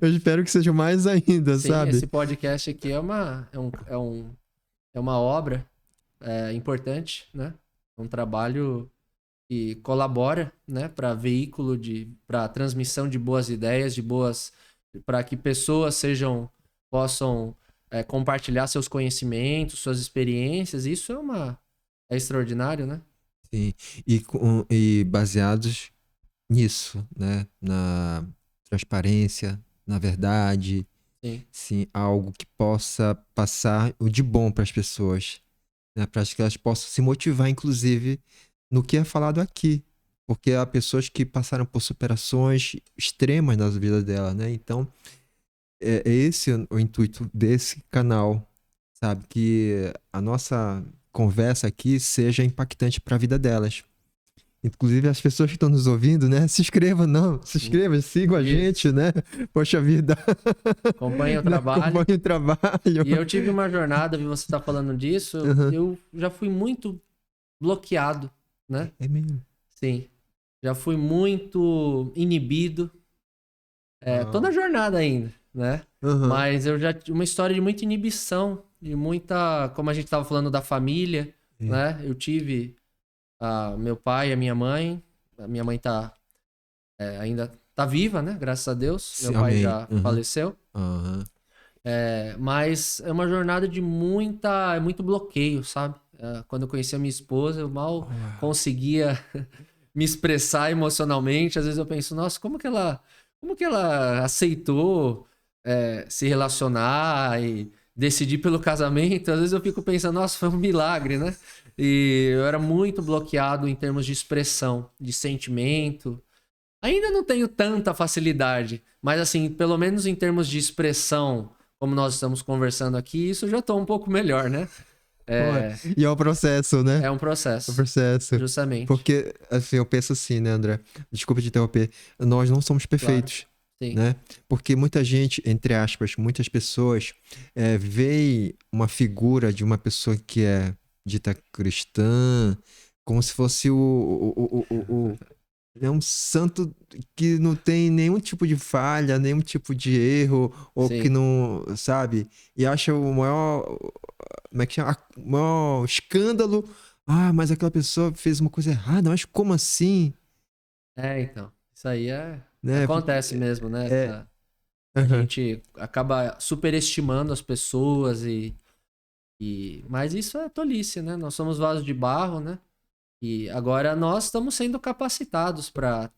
Eu espero que seja mais ainda,
Sim,
sabe?
esse podcast aqui é uma obra importante, né? É um trabalho que colabora, né, para veículo para transmissão de boas ideias, para que pessoas possam compartilhar seus conhecimentos, suas experiências. Isso é extraordinário, né?
Sim, e baseados nisso, né? Na transparência, na verdade.
Sim.
Sim, algo que possa passar o de bom para as pessoas, né? Para que elas possam se motivar, inclusive, no que é falado aqui. Porque há pessoas que passaram por superações extremas na vida dela, né? Então, é esse o intuito desse canal, sabe? Que a nossa conversa aqui seja impactante para a vida delas. Inclusive, as pessoas que estão nos ouvindo, né? Se inscrevam, sigam a gente, né? Poxa vida.
Acompanhe o trabalho.
Acompanhe o trabalho.
E eu tive uma jornada, você tá falando disso, eu já fui muito bloqueado, né?
É mesmo.
Sim. Já fui muito inibido. Tô na jornada ainda, né? Mas eu já tive uma história de muita inibição, de muita... Como a gente tava falando da família, né? Eu tive meu pai e a minha mãe. A minha mãe ainda tá viva, né? Graças a Deus.
Sim,
meu pai
amém.
já faleceu. Mas é uma jornada de muito bloqueio, sabe? Quando eu conheci a minha esposa, eu mal conseguia me expressar emocionalmente. Às vezes eu penso, nossa, como que ela aceitou se relacionar e decidir pelo casamento? Às vezes eu fico pensando, nossa, foi um milagre, né? E eu era muito bloqueado em termos de expressão, de sentimento. Ainda não tenho tanta facilidade, mas assim, pelo menos em termos de expressão, como nós estamos conversando aqui, isso eu já estou um pouco melhor, né?
E é o processo, né?
É um
É o
processo,
processo.
justamente.
Porque, assim, eu penso assim, né, André? Desculpa te interromper. Nós não somos
Claro,
perfeitos,
sim,
né? Porque muita gente, entre aspas, muitas pessoas veem uma figura de uma pessoa que é dita cristã como se fosse é um santo que não tem nenhum tipo de falha, nenhum tipo de erro, ou que
sim.
não, sabe? E acha o maior, como é que chama? O maior escândalo. Ah, mas aquela pessoa fez uma coisa errada, mas como assim?
Então, isso aí
Né?
acontece mesmo, né?
É,
A
aham.
gente acaba superestimando as pessoas mas isso é tolice, né? Nós somos vasos de barro, né? E agora nós estamos sendo capacitados para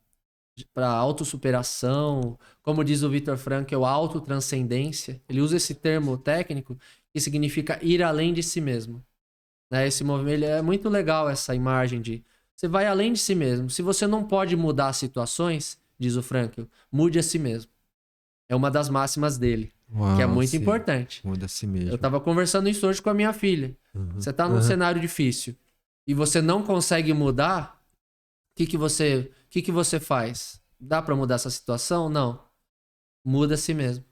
autossuperação, como diz o Viktor Frankl, autotranscendência. Ele usa esse termo técnico que significa ir além de si mesmo. Né? Esse movimento é muito legal, essa imagem de você vai além de si mesmo. Se você não pode mudar situações, diz o Frankl, mude a si mesmo. É uma das máximas dele, que é
Uau,
muito
sim.
importante.
Muda a si
Eu
mesmo.
estava conversando isso hoje com a minha filha.
Uhum.
Você está num
Aham.
cenário difícil e você não consegue mudar, o que que você faz? Dá para mudar essa situação? Não. Muda a si mesmo,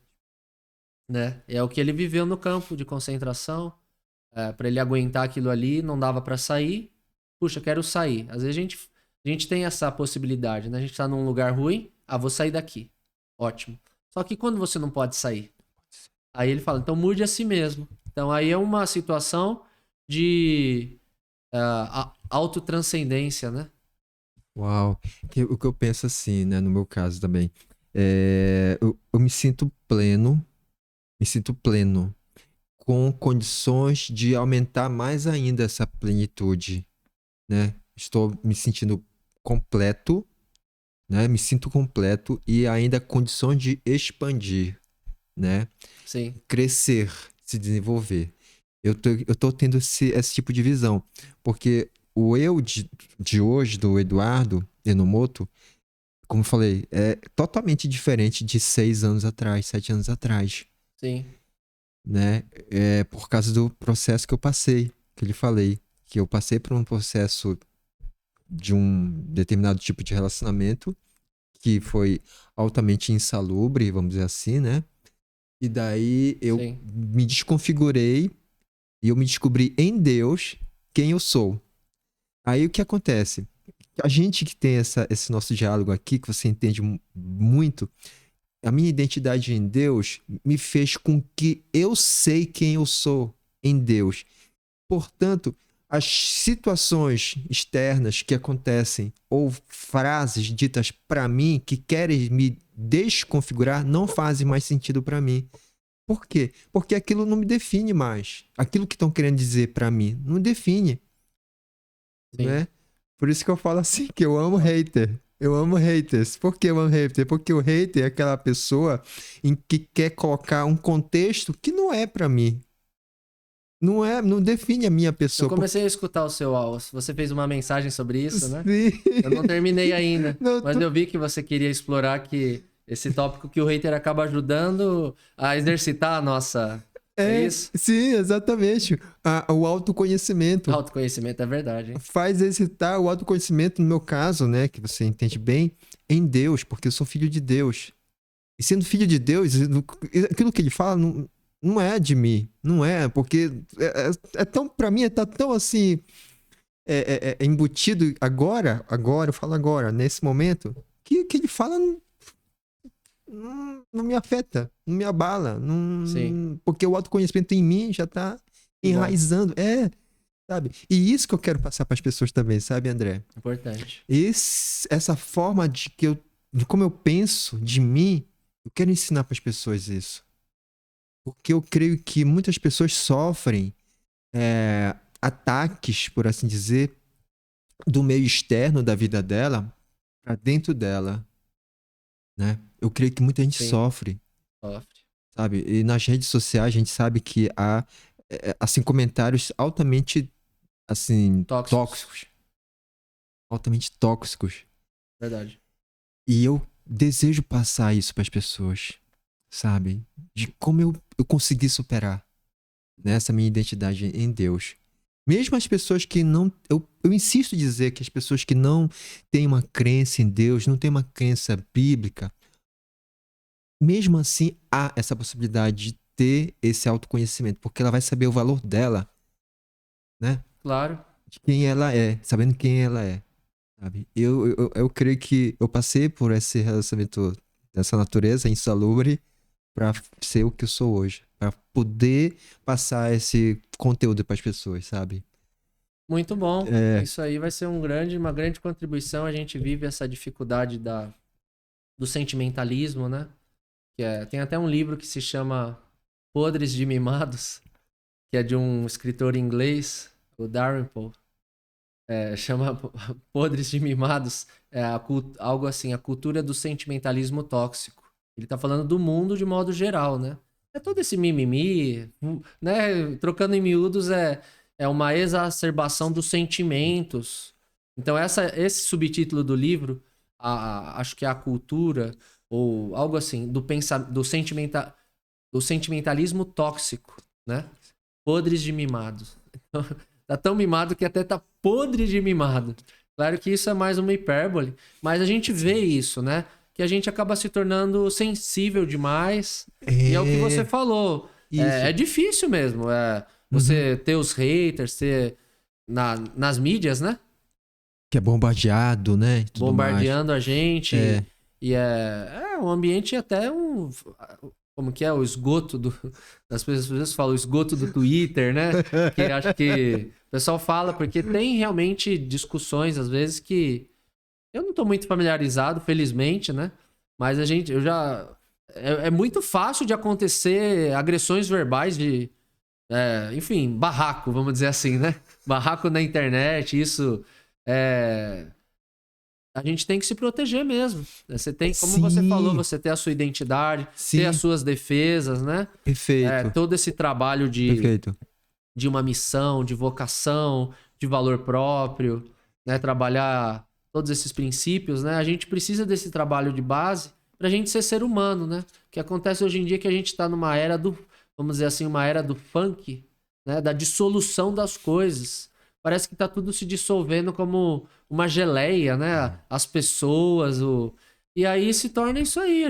né? É o que ele viveu no campo de concentração. Para ele aguentar aquilo ali, não dava para sair. Puxa, quero sair. Às vezes a gente tem essa possibilidade, né? A gente tá num lugar ruim, vou sair daqui. Ótimo. Só que quando você não pode sair, aí ele fala, então mude a si mesmo. Então aí é uma situação de autotranscendência, né?
Uau. O que eu penso assim, né, no meu caso também, eu me sinto pleno, com condições de aumentar mais ainda essa plenitude, né? Estou me sentindo completo, né? Me sinto completo e ainda condições de expandir, né?
Sim,
Crescer, se desenvolver. Eu tô tendo esse tipo de visão, porque o eu de hoje, do Eduardo Enomoto, como eu falei, é totalmente diferente de 6 anos atrás, 7 anos atrás,
sim,
né? É por causa do processo que eu passei, que eu lhe falei, que eu passei por um processo de um determinado tipo de relacionamento que foi altamente insalubre, vamos dizer assim, né? E daí eu
sim.
me desconfigurei e eu me descobri em Deus quem eu sou. Aí o que acontece? A gente que tem esse nosso diálogo aqui, que você entende muito, a minha identidade em Deus me fez com que eu sei quem eu sou em Deus. Portanto, as situações externas que acontecem ou frases ditas para mim que querem me desconfigurar não fazem mais sentido para mim. Por quê? Porque aquilo não me define mais. Aquilo que estão querendo dizer para mim não define,
Sim.
né? Por isso que eu falo assim que eu amo hater. Eu amo haters. Por que eu amo hater? Porque o hater é aquela pessoa em que quer colocar um contexto que não é para mim. Não é, não define a minha
Eu
pessoa. Porque
comecei a escutar o seu áudio. Você fez uma mensagem sobre isso, né?
sim.
Eu não terminei ainda,
Não,
mas eu vi que você queria explorar que esse tópico que o hater acaba ajudando a exercitar a nossa. É isso?
sim, exatamente. O autoconhecimento
Autoconhecimento é verdade, hein?
faz exercitar o autoconhecimento, no meu caso, né, que você entende bem, em Deus, porque eu sou filho de Deus. E sendo filho de Deus, aquilo que ele fala não é de mim. Não é, porque é tão, pra mim, tá tão assim, embutido agora, eu falo agora, nesse momento, que ele fala não me afeta, não me abala,
Sim,
porque o autoconhecimento em mim já tá
que bom.
enraizando. Sabe? E isso que eu quero passar para as pessoas também, sabe, André?
Importante.
Essa forma de como eu penso de mim, eu quero ensinar para as pessoas isso. Porque eu creio que muitas pessoas sofrem ataques, por assim dizer, do meio externo da vida dela para dentro dela, né? Eu creio que muita gente
Sim.
sofre,
Sofre.
sabe? E nas redes sociais a gente sabe que há, assim, comentários altamente, assim, tóxicos. Altamente tóxicos.
Verdade.
E eu desejo passar isso para as pessoas, sabe? De como eu consegui superar nessa minha identidade em Deus. Mesmo as pessoas que não. Eu insisto em dizer que as pessoas que não têm uma crença em Deus, não têm uma crença bíblica, mesmo assim há essa possibilidade de ter esse autoconhecimento, porque ela vai saber o valor dela, né?
Claro.
De quem ela é, sabendo quem ela é, sabe? Eu creio que eu passei por esse relacionamento dessa natureza insalubre para ser o que eu sou hoje, para poder passar esse conteúdo para as pessoas, sabe?
Muito bom.
É,
Isso aí vai ser uma grande contribuição. A gente vive essa dificuldade do sentimentalismo, né? Tem até um livro que se chama Podres de Mimados, que é de um escritor inglês, o Dalrymple. Chama Podres de Mimados, algo assim, a cultura do sentimentalismo tóxico. Ele tá falando do mundo de modo geral, né? É todo esse mimimi, né? Trocando em miúdos, é uma exacerbação dos sentimentos. Então, esse subtítulo do livro, acho que é a cultura, ou algo assim, do sentimentalismo tóxico, né? Podres de mimados. Tá tão mimado que até tá podre de mimado. Claro que isso é mais uma hipérbole, mas a gente vê isso, né? Que a gente acaba se tornando sensível demais. E é o que você falou.
isso.
É difícil mesmo. Você ter os haters, nas mídias, né?
Que é bombardeado, né? Tudo
Bombardeando
mais.
a gente.
É.
E é um ambiente até um. Como que é? O esgoto do. As pessoas falam o esgoto do Twitter, né? Que acho que o pessoal fala, porque tem realmente discussões, às vezes, que eu não tô muito familiarizado, felizmente, né? Mas eu já. É muito fácil de acontecer agressões verbais enfim, barraco, vamos dizer assim, né? Barraco na internet, isso. A gente tem que se proteger mesmo. Você tem, como você falou, você ter a sua identidade, ter as suas defesas, né?
Perfeito.
Todo esse trabalho
Perfeito.
de uma missão, de vocação, de valor próprio, né? Trabalhar todos esses princípios, né? A gente precisa desse trabalho de base pra gente ser humano, né? O que acontece hoje em dia é que a gente tá numa era vamos dizer assim, uma era do funk, né? Da dissolução das coisas. Parece que tá tudo se dissolvendo como uma geleia, né? As pessoas, E aí se torna isso aí.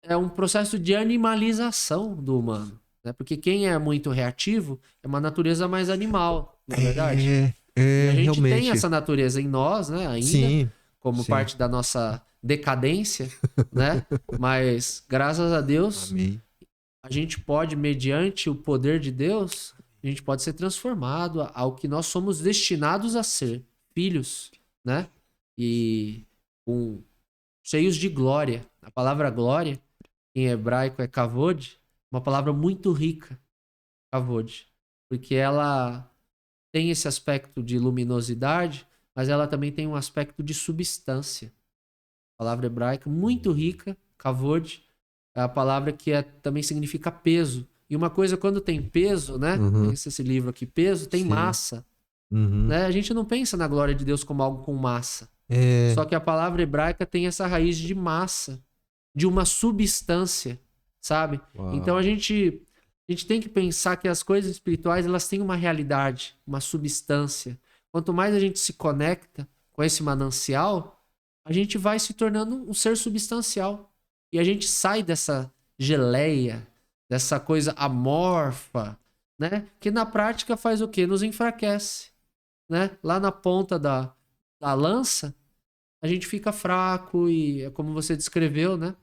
É um processo de animalização do humano, né? Porque quem é muito reativo é uma natureza mais animal, não é verdade? E a gente tem
realmente.
essa natureza em nós, né? Ainda,
Sim.
como parte da nossa decadência, né? Mas graças a Deus,
Amém.
a gente pode, mediante o poder de Deus, a gente pode ser transformado ao que nós somos destinados a ser, filhos, né? E cheios de glória. A palavra glória, em hebraico, é kavod, uma palavra muito rica, kavod, porque ela tem esse aspecto de luminosidade, mas ela também tem um aspecto de substância. A palavra hebraica muito rica, kavod, é a palavra que também significa peso. E uma coisa, quando tem peso, né? Esse livro aqui, peso, tem massa. Né? A gente não pensa na glória de Deus como algo com massa. Só que a palavra hebraica tem essa raiz de massa, de uma substância, sabe?
Uau.
Então a gente tem que pensar que as coisas espirituais, elas têm uma realidade, uma substância. Quanto mais a gente se conecta com esse manancial, a gente vai se tornando um ser substancial. E a gente sai dessa geleia, dessa coisa amorfa, né? Que na prática faz o quê? Nos enfraquece, né? Lá na ponta da lança, a gente fica fraco e é como você descreveu, né?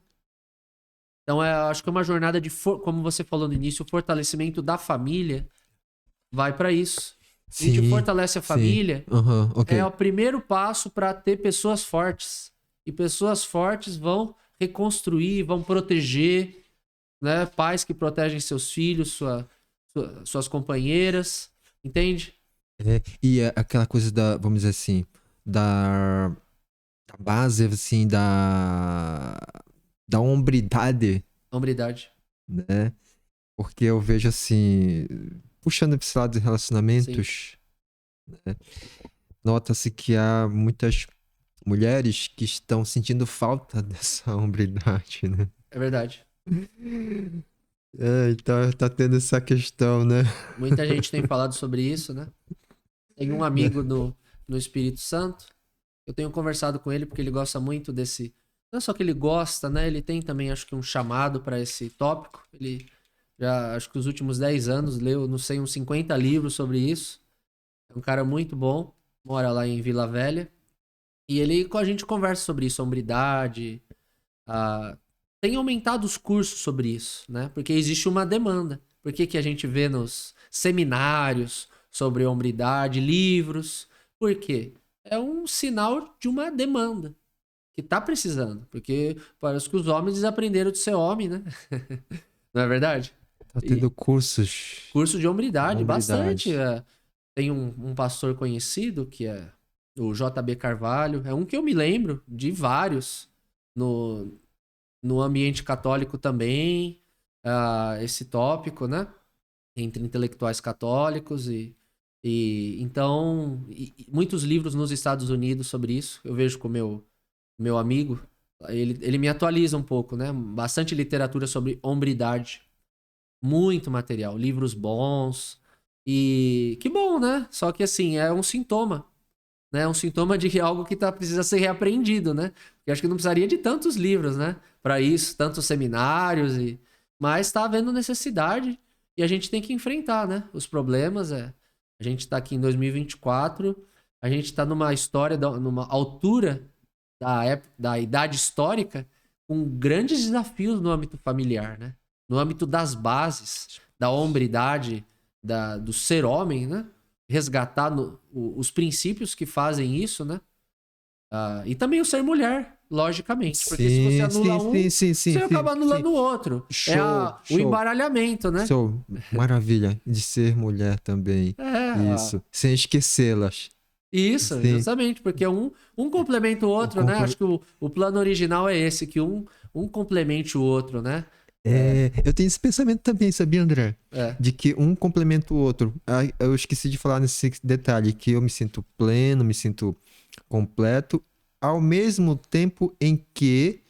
Então, acho que é uma jornada como você falou no início, o fortalecimento da família vai para isso. A gente fortalece a família, é o primeiro passo para ter pessoas fortes. E pessoas fortes vão reconstruir, vão proteger, né? Pais que protegem seus filhos, suas companheiras, entende?
E aquela coisa da, vamos dizer assim, da base, assim, da hombridade,
Hombridade.
né? Porque eu vejo assim, puxando para esse lado de
Sim.
relacionamentos, né? Nota-se que há muitas mulheres que estão sentindo falta dessa hombridade, né?
É verdade.
Então tá tendo essa questão, né?
Muita gente tem falado sobre isso, né? Tem um amigo no Espírito Santo. Eu tenho conversado com ele porque ele gosta muito desse. Não é só que ele gosta, né? Ele tem também, acho que, um chamado para esse tópico. Ele já, acho que os últimos 10 anos, leu, não sei, uns 50 livros sobre isso. É um cara muito bom. Mora lá em Vila Velha. E ele, com a gente conversa sobre isso, hombridade. Tem aumentado os cursos sobre isso, né? Porque existe uma demanda. Por que a gente vê nos seminários sobre hombridade, livros? Por quê? É um sinal de uma demanda que tá precisando. Porque parece que os homens desaprenderam de ser homem, né? Não é verdade?
Tá
E
tendo cursos.
curso de hombridade, bastante.
Hombridade.
Tem um pastor conhecido que é o JB Carvalho. É um que eu me lembro de vários no ambiente católico também, esse tópico, né? Entre intelectuais católicos então muitos livros nos Estados Unidos sobre isso. Eu vejo com o meu amigo, ele me atualiza um pouco, né? Bastante literatura sobre hombridade, muito material, livros bons e que bom, né? Só que assim, é um sintoma, né? Um sintoma de algo que precisa ser reaprendido, né? Porque acho que não precisaria de tantos livros, né? Para isso, tantos seminários mas está havendo necessidade e a gente tem que enfrentar, né? Os problemas a gente está aqui em 2024, a gente está numa história, numa altura da idade histórica, com grandes desafios no âmbito familiar, né? No âmbito das bases, da hombridade, do ser homem, né? Resgatar os princípios que fazem isso, né? E também o ser mulher, logicamente. Porque se você anula você acaba anulando o outro.
Show,
O embaralhamento, né?
Show. Maravilha. De ser mulher também. Isso. Sem esquecê-las.
Isso,
Sim.
justamente. Porque um complementa o outro, né? Acho que o plano original é esse, que um complemente o outro, né?
Eu tenho esse pensamento também, sabia, André? De que um complementa o outro. Eu esqueci de falar nesse detalhe, que eu me sinto pleno, me sinto completo, ao mesmo tempo em que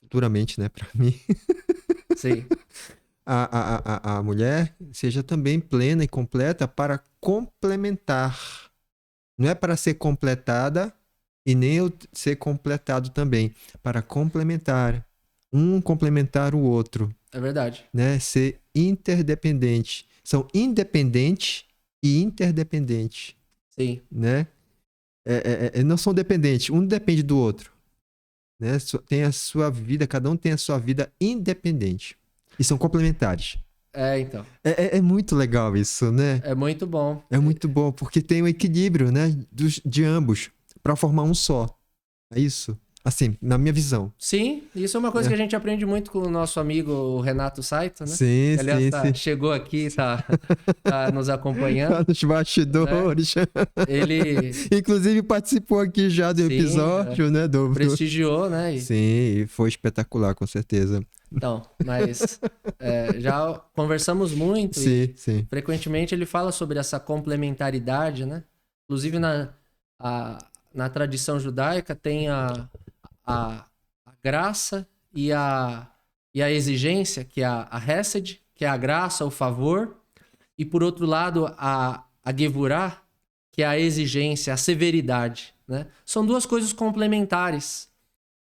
futuramente, né, pra mim,
Sim.
a mulher seja também plena e completa para complementar. Não é para ser completada e nem eu ser completado também. Para complementar. Um complementar o outro.
É verdade.
Né? Ser interdependente. São independentes e interdependentes.
Sim.
Né? Não são dependentes. Um depende do outro. Né? Tem a sua vida, cada um tem a sua vida independente. E são complementares.
Então.
É muito legal isso, né?
É muito bom.
É muito bom, porque tem um equilíbrio, né? De ambos, para formar um só. É isso? Assim, na minha visão.
Sim, isso é uma coisa que a gente aprende muito com o nosso amigo Renato Saito, né?
Sim,
que, aliás,
sim.
Chegou aqui, tá nos acompanhando.
Tá nos bastidores.
Né? Ele...
Inclusive participou aqui já do episódio, né?
Prestigiou, né?
Sim, e foi espetacular, com certeza.
Então, mas já conversamos muito
sim.
Frequentemente ele fala sobre essa complementaridade, né? Inclusive na tradição judaica tem a graça e a exigência, que é a hesed, que é a graça, o favor, e por outro lado a gevurah, que é a exigência, a severidade, né? São duas coisas complementares.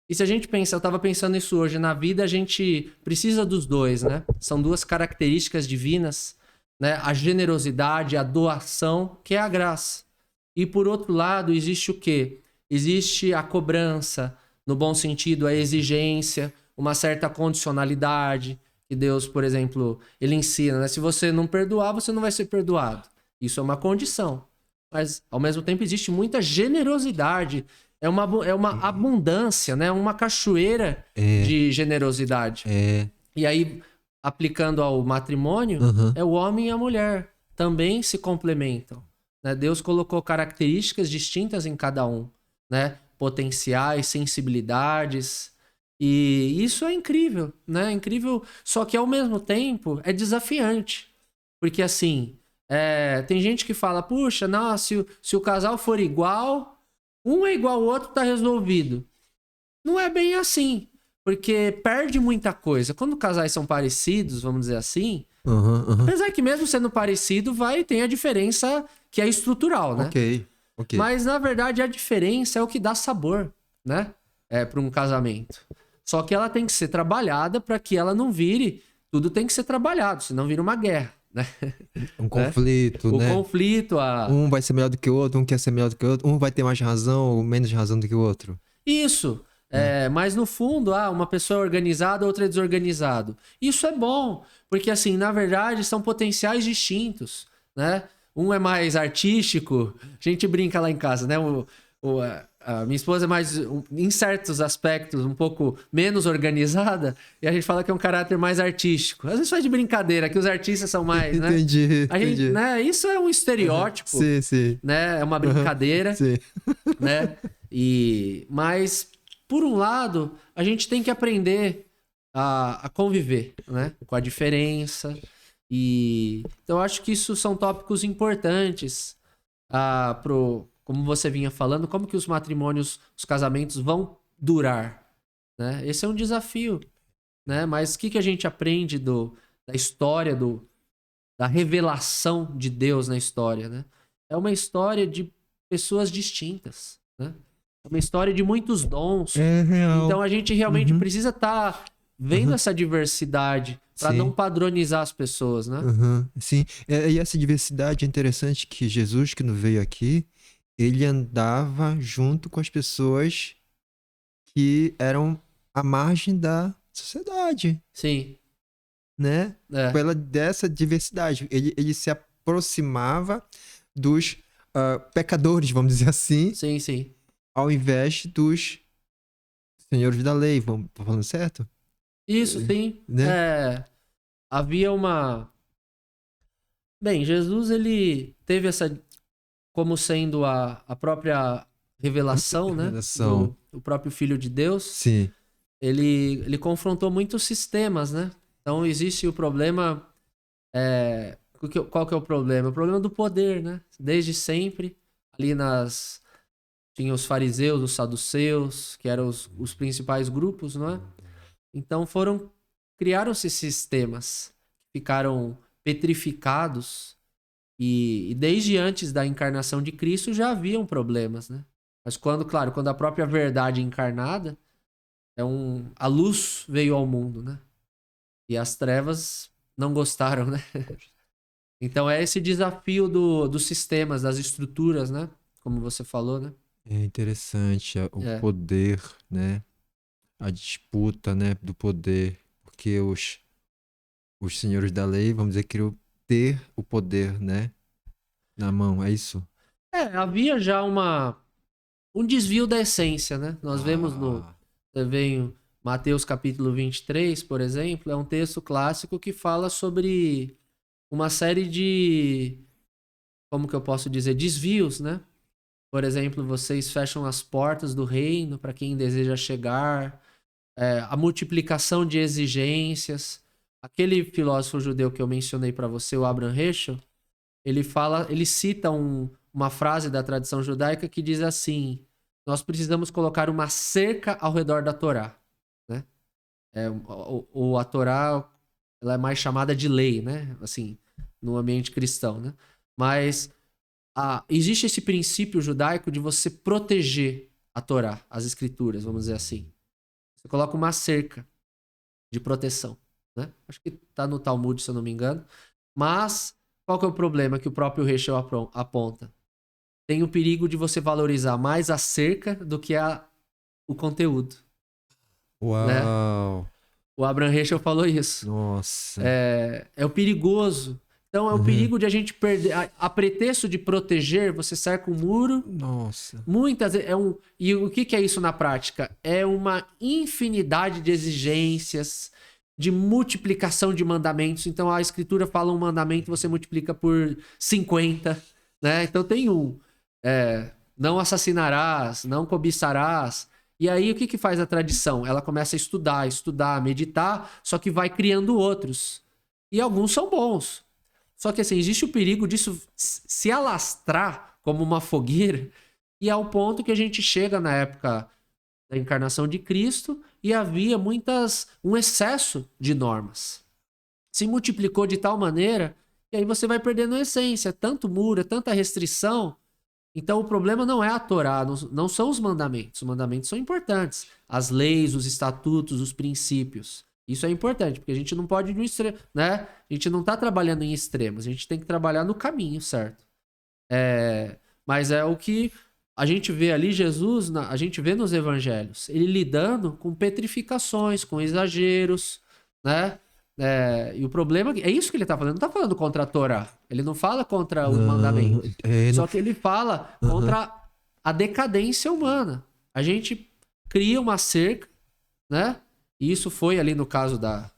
E se a gente pensa, eu estava pensando isso hoje, na vida a gente precisa dos dois, né? São duas características divinas, né? A generosidade, a doação, que é a graça. E por outro lado, existe o quê? Existe a cobrança, no bom sentido, a exigência, uma certa condicionalidade, que Deus, por exemplo, ele ensina, né? Se você não perdoar, você não vai ser perdoado. Isso é uma condição. Mas, ao mesmo tempo, existe muita generosidade. É uma abundância, né? Uma cachoeira de generosidade. E aí, aplicando ao matrimônio, é o homem e a mulher. também se complementam, né? Deus colocou características distintas em cada um, né? Potenciais, sensibilidades, e isso é incrível, né? Incrível, só que ao mesmo tempo é desafiante, porque assim, tem gente que fala, puxa, não, se o casal for igual, um é igual ao outro, tá resolvido. Não é bem assim, porque perde muita coisa. Quando casais são parecidos, vamos dizer assim, apesar que mesmo sendo parecido, tem a diferença que é estrutural, né?
Ok.
Mas, na verdade, a diferença é o que dá sabor, né? Para um casamento. Só que ela tem que ser trabalhada para que ela não vire... Tudo tem que ser trabalhado, senão vira uma guerra, né?
Um conflito, né?
O conflito,
Um vai ser melhor do que o outro, um quer ser melhor do que o outro, um vai ter mais razão ou menos razão do que o outro.
Isso. Mas no fundo, uma pessoa é organizada, outra é desorganizado. Isso é bom, porque assim, na verdade, são potenciais distintos, né? Um é mais artístico, a gente brinca lá em casa, né? A minha esposa é mais, em certos aspectos, um pouco menos organizada, e a gente fala que é um caráter mais artístico. Às vezes faz de brincadeira, que os artistas são mais, né?
Entendi.
Gente, né? Isso é um estereótipo,
Sim.
né? É uma brincadeira,
Sim.
né? Mas, por um lado, a gente tem que aprender a conviver, né? Com a diferença. Então, eu acho que isso são tópicos importantes como você vinha falando, como que os matrimônios, os casamentos vão durar, né? Esse é um desafio, né? Mas o que a gente aprende da história, da revelação de Deus na história, né? É uma história de pessoas distintas, né? É uma história de muitos dons.
É real.
Então a gente realmente precisa estar vendo essa diversidade para não padronizar as pessoas, né?
Sim, e essa diversidade é interessante que Jesus, que não veio aqui, ele andava junto com as pessoas que eram à margem da sociedade.
Sim.
Né? Dessa diversidade. Ele se aproximava dos pecadores, vamos dizer assim.
Sim.
Ao invés dos senhores da lei, tô falando certo?
Isso, sim.
Né?
Havia uma... Bem, Jesus, ele teve essa... como sendo a própria revelação, né? Do próprio Filho de Deus.
Sim.
Ele confrontou muitos sistemas, né? Então, existe o problema... Qual que é o problema? O problema do poder, né? Desde sempre, ali tinha os fariseus, os saduceus, que eram os principais grupos, não é? Então, criaram-se sistemas, ficaram petrificados, e desde antes da encarnação de Cristo já haviam problemas, né? Mas quando a própria verdade encarnada, a luz veio ao mundo, né? E as trevas não gostaram, né? Então é esse desafio dos sistemas, das estruturas, né? Como você falou, né?
É interessante o poder, né? A disputa, né, do poder, porque os senhores da lei, vamos dizer, queriam ter o poder, né, na mão, é isso?
Havia já um desvio da essência, né? Nós vemos também Mateus capítulo 23, por exemplo, é um texto clássico que fala sobre uma série de, como que eu posso dizer, desvios, né? Por exemplo, vocês fecham as portas do reino para quem deseja chegar, a multiplicação de exigências. Aquele filósofo judeu que eu mencionei para você, o Abraham Heschel, ele cita uma frase da tradição judaica que diz assim: nós precisamos colocar uma cerca ao redor da Torá, né? A Torá, ela é mais chamada de lei, né? Assim, no ambiente cristão, né? Mas existe esse princípio judaico de você proteger a Torá, as escrituras, vamos dizer assim. Você coloca uma cerca de proteção, né? Acho que tá no Talmud, se eu não me engano. Mas qual que é o problema que o próprio Heschel aponta? Tem o perigo de você valorizar mais a cerca do que o conteúdo.
Uau!
Né? O Abraham Heschel falou isso.
Nossa!
É o perigoso. Então, é o perigo de a gente perder... A pretexto de proteger, você cerca um muro.
Nossa!
Muitas vezes... E o que é isso na prática? É uma infinidade de exigências, de multiplicação de mandamentos. Então a escritura fala um mandamento, você multiplica por 50, né? Então tem não assassinarás, não cobiçarás. E aí o que faz a tradição? Ela começa a estudar, meditar, só que vai criando outros. E alguns são bons. Só que assim, existe o perigo disso se alastrar como uma fogueira, e ao ponto que a gente chega na época da encarnação de Cristo e havia um excesso de normas. Se multiplicou de tal maneira que aí você vai perdendo a essência, tanto muro, tanta restrição. Então o problema não é a Torá, não são os mandamentos. Os mandamentos são importantes. As leis, os estatutos, os princípios. Isso é importante, porque a gente não pode ir no extremo, né? A gente não está trabalhando em extremos, a gente tem que trabalhar no caminho, certo? Mas é o que a gente vê ali, Jesus, a gente vê nos evangelhos, ele lidando com petrificações, com exageros, né? E o problema é isso que ele está falando, não está falando contra a Torá, ele não fala contra os mandamentos, só que ele fala contra a decadência humana. A gente cria uma cerca, né? E isso foi ali no caso da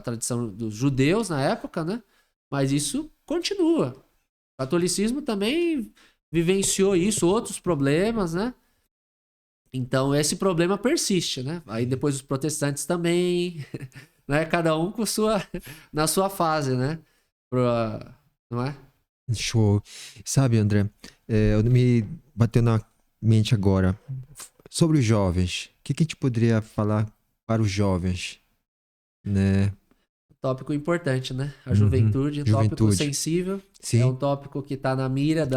tradição dos judeus na época, né? Mas isso continua. O catolicismo também vivenciou isso, outros problemas, né? Então esse problema persiste, né? Aí depois os protestantes também, né? Cada um na sua fase, né? Não é?
Show. Sabe, André, me bateu na mente agora sobre os jovens. O que a gente poderia falar para os jovens, né?
Tópico importante, né? A juventude, tópico sensível.
Sim.
É um tópico que está na mira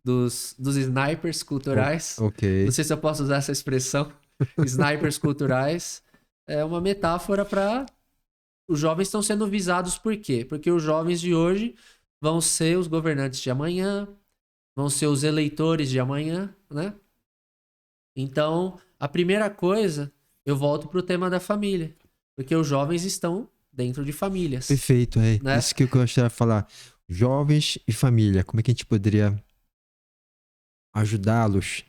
dos snipers culturais.
Ok.
Não sei se eu posso usar essa expressão. Snipers culturais. É uma metáfora para... Os jovens estão sendo visados por quê? Porque os jovens de hoje vão ser os governantes de amanhã, vão ser os eleitores de amanhã, né? Então, a primeira coisa, eu volto para o tema da família. Porque os jovens estão dentro de famílias.
Perfeito, né? Isso que eu gostaria de falar. Jovens e família, como é que a gente poderia ajudá-los,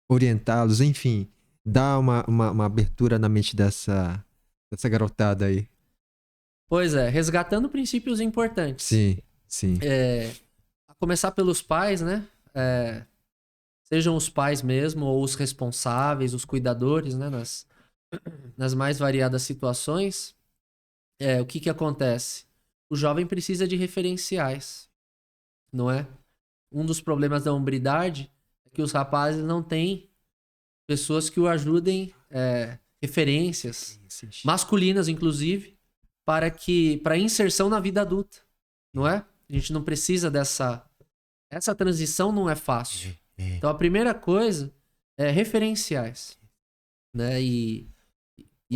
orientá-los, enfim, dar uma abertura na mente dessa garotada aí.
Pois é, resgatando princípios importantes.
Sim.
A começar pelos pais, né? Sejam os pais mesmo, ou os responsáveis, os cuidadores, né? Nas mais variadas situações. O que acontece? O jovem precisa de referenciais, não é? Um dos problemas da hombridade é que os rapazes não têm pessoas que o ajudem, referências, masculinas inclusive, para inserção na vida adulta, não é? A gente não precisa essa transição não é fácil. Então a primeira coisa é referenciais, né? E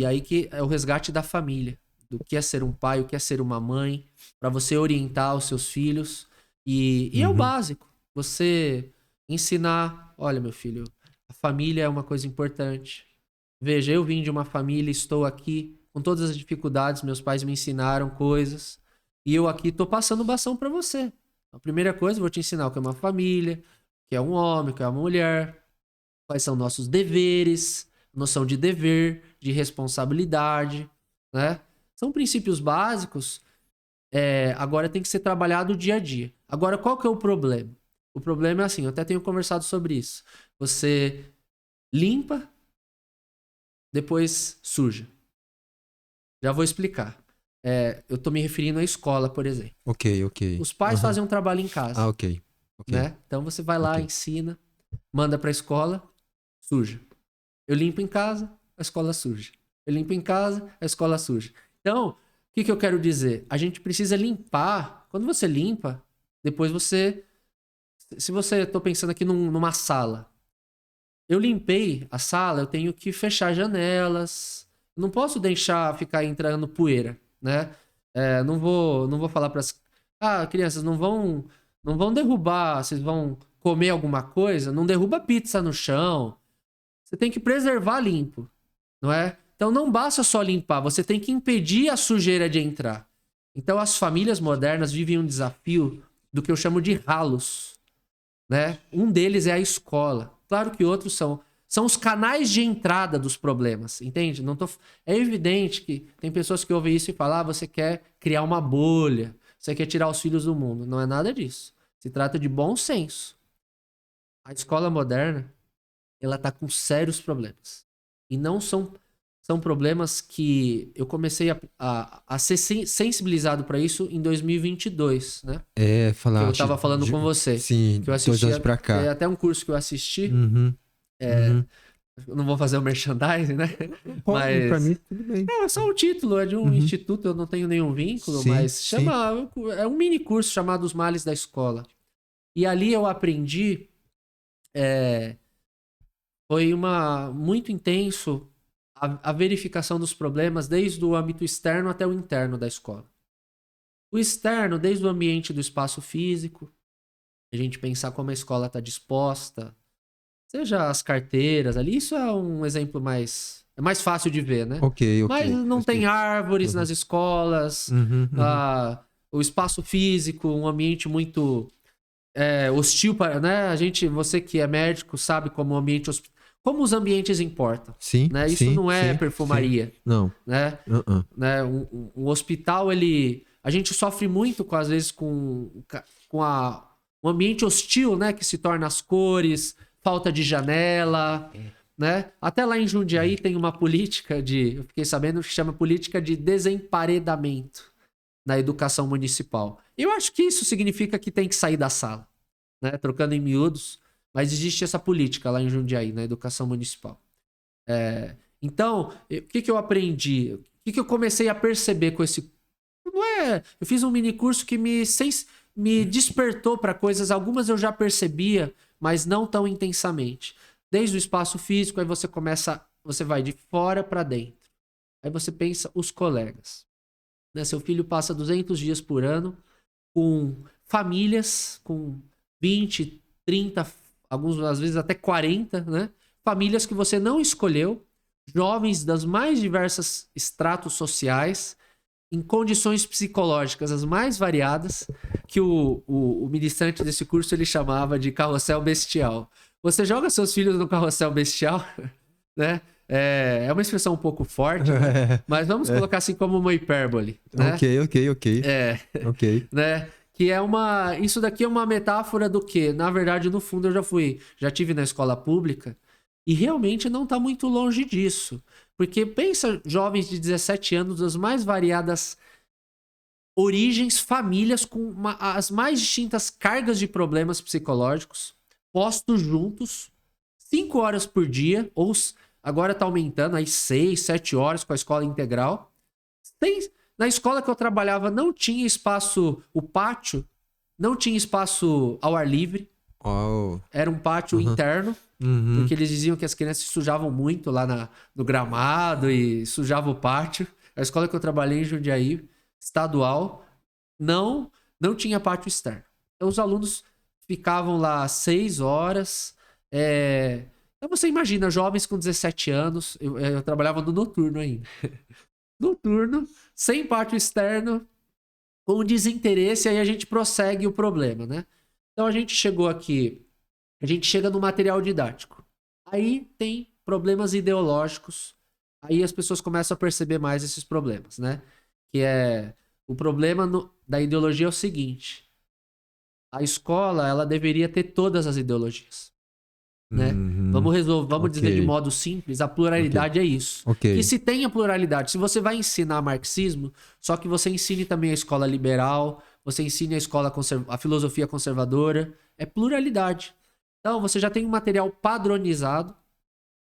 aí que é o resgate da família, do que é ser um pai, o que é ser uma mãe, para você orientar os seus filhos. E é o básico, você ensinar, olha meu filho, a família é uma coisa importante. Veja, eu vim de uma família, estou aqui com todas as dificuldades, meus pais me ensinaram coisas, e eu aqui estou passando o bastão para você. A primeira coisa, eu vou te ensinar o que é uma família, o que é um homem, o que é uma mulher, quais são nossos deveres, noção de dever, de responsabilidade, né? São princípios básicos, agora tem que ser trabalhado dia a dia. Agora, qual que é o problema? O problema é assim, eu até tenho conversado sobre isso. Você limpa, depois suja. Já vou explicar. Eu tô me referindo à escola, por exemplo.
Ok.
Os pais fazem um trabalho em casa.
Ok.
Né? Então você vai lá, ensina, manda pra escola, suja. Eu limpo em casa, a escola suja. Eu limpo em casa, a escola suja. Então, o que eu quero dizer? A gente precisa limpar. Quando você limpa, depois você... Se você... Tô pensando aqui numa sala. Eu limpei a sala, eu tenho que fechar janelas. Não posso deixar ficar entrando poeira, né? Não vou falar para as... crianças, não vão derrubar, vocês vão comer alguma coisa, não derruba pizza no chão. Você tem que preservar limpo, não é? Então não basta só limpar, você tem que impedir a sujeira de entrar. Então as famílias modernas vivem um desafio do que eu chamo de ralos, né? Um deles é a escola. Claro que outros são São os canais de entrada dos problemas, entende? É evidente que tem pessoas que ouvem isso e falam, você quer criar uma bolha, você quer tirar os filhos do mundo. Não é nada disso. Se trata de bom senso. A escola moderna, ela tá com sérios problemas. E não são problemas que eu comecei a ser sensibilizado para isso em 2022, né?
Falar.
Que eu tava falando com você.
Sim,
que eu assisti
2 anos pra cá.
É até um curso que eu assisti. Eu não vou fazer o merchandising, né?
Mas pra mim, tudo bem.
É só o título, é de um instituto, eu não tenho nenhum vínculo,
Sim,
mas
sim.
é um mini curso chamado Os Males da Escola. E ali eu aprendi, foi muito intenso a verificação dos problemas desde o âmbito externo até o interno da escola. O externo, desde o ambiente do espaço físico, a gente pensar como a escola está disposta, seja as carteiras ali, isso é um exemplo é mais fácil de ver, né?
Ok.
Mas não tem árvores nas escolas, o espaço físico, um ambiente muito hostil para, né? Você que é médico sabe como o ambiente como os ambientes importam.
Sim,
né? Isso não é perfumaria.
Sim. Não.
Né? Né? Um hospital, a gente sofre muito, às vezes, com um ambiente hostil, né? Que se torna as cores, falta de janela, né? Até lá em Jundiaí tem uma política eu fiquei sabendo que chama política de desemparedamento na educação municipal. Eu acho que isso significa que tem que sair da sala, né? Trocando em miúdos. Mas existe essa política lá em Jundiaí, na educação municipal. Então, o que eu aprendi? O que eu comecei a perceber com esse... Eu fiz um mini curso que me despertou para coisas. Algumas eu já percebia, mas não tão intensamente. Desde o espaço físico, aí você vai de fora para dentro. Aí você pensa os colegas. Né? Seu filho passa 200 dias por ano com famílias, com 20, 30, alguns às vezes até 40, né? Famílias que você não escolheu, jovens das mais diversas estratos sociais, em condições psicológicas as mais variadas, que o ministrante desse curso ele chamava de carrossel bestial. Você joga seus filhos no carrossel bestial, né? É uma expressão um pouco forte, né? Mas vamos colocar assim como uma hipérbole. Né?
Ok.
Né? Que isso daqui é uma metáfora do quê? Na verdade, no fundo, eu já tive na escola pública e realmente não está muito longe disso. Porque pensa jovens de 17 anos das mais variadas origens, famílias com as mais distintas cargas de problemas psicológicos, postos juntos, 5 horas por dia, ou agora está aumentando aí 6, 7 horas com a escola integral. Na escola que eu trabalhava não tinha espaço, o pátio não tinha espaço ao ar livre. Era um pátio interno, porque eles diziam que as crianças se sujavam muito lá no gramado e sujavam o pátio. A escola que eu trabalhei em Jundiaí, estadual, não tinha pátio externo. Então os alunos ficavam lá 6 horas. Então você imagina, jovens com 17 anos, eu trabalhava no noturno ainda. Noturno, sem pátio externo, com desinteresse, aí a gente prossegue o problema, né? Então a gente chegou aqui, a gente chega no material didático. Aí tem problemas ideológicos, aí as pessoas começam a perceber mais esses problemas, né? Que o problema da ideologia é o seguinte: a escola, ela deveria ter todas as ideologias. Né? Vamos dizer de modo simples, a pluralidade é isso. Que se tem a pluralidade, se você vai ensinar marxismo, só que você ensine também a escola liberal, você ensine a filosofia conservadora, é pluralidade. Então você já tem um material padronizado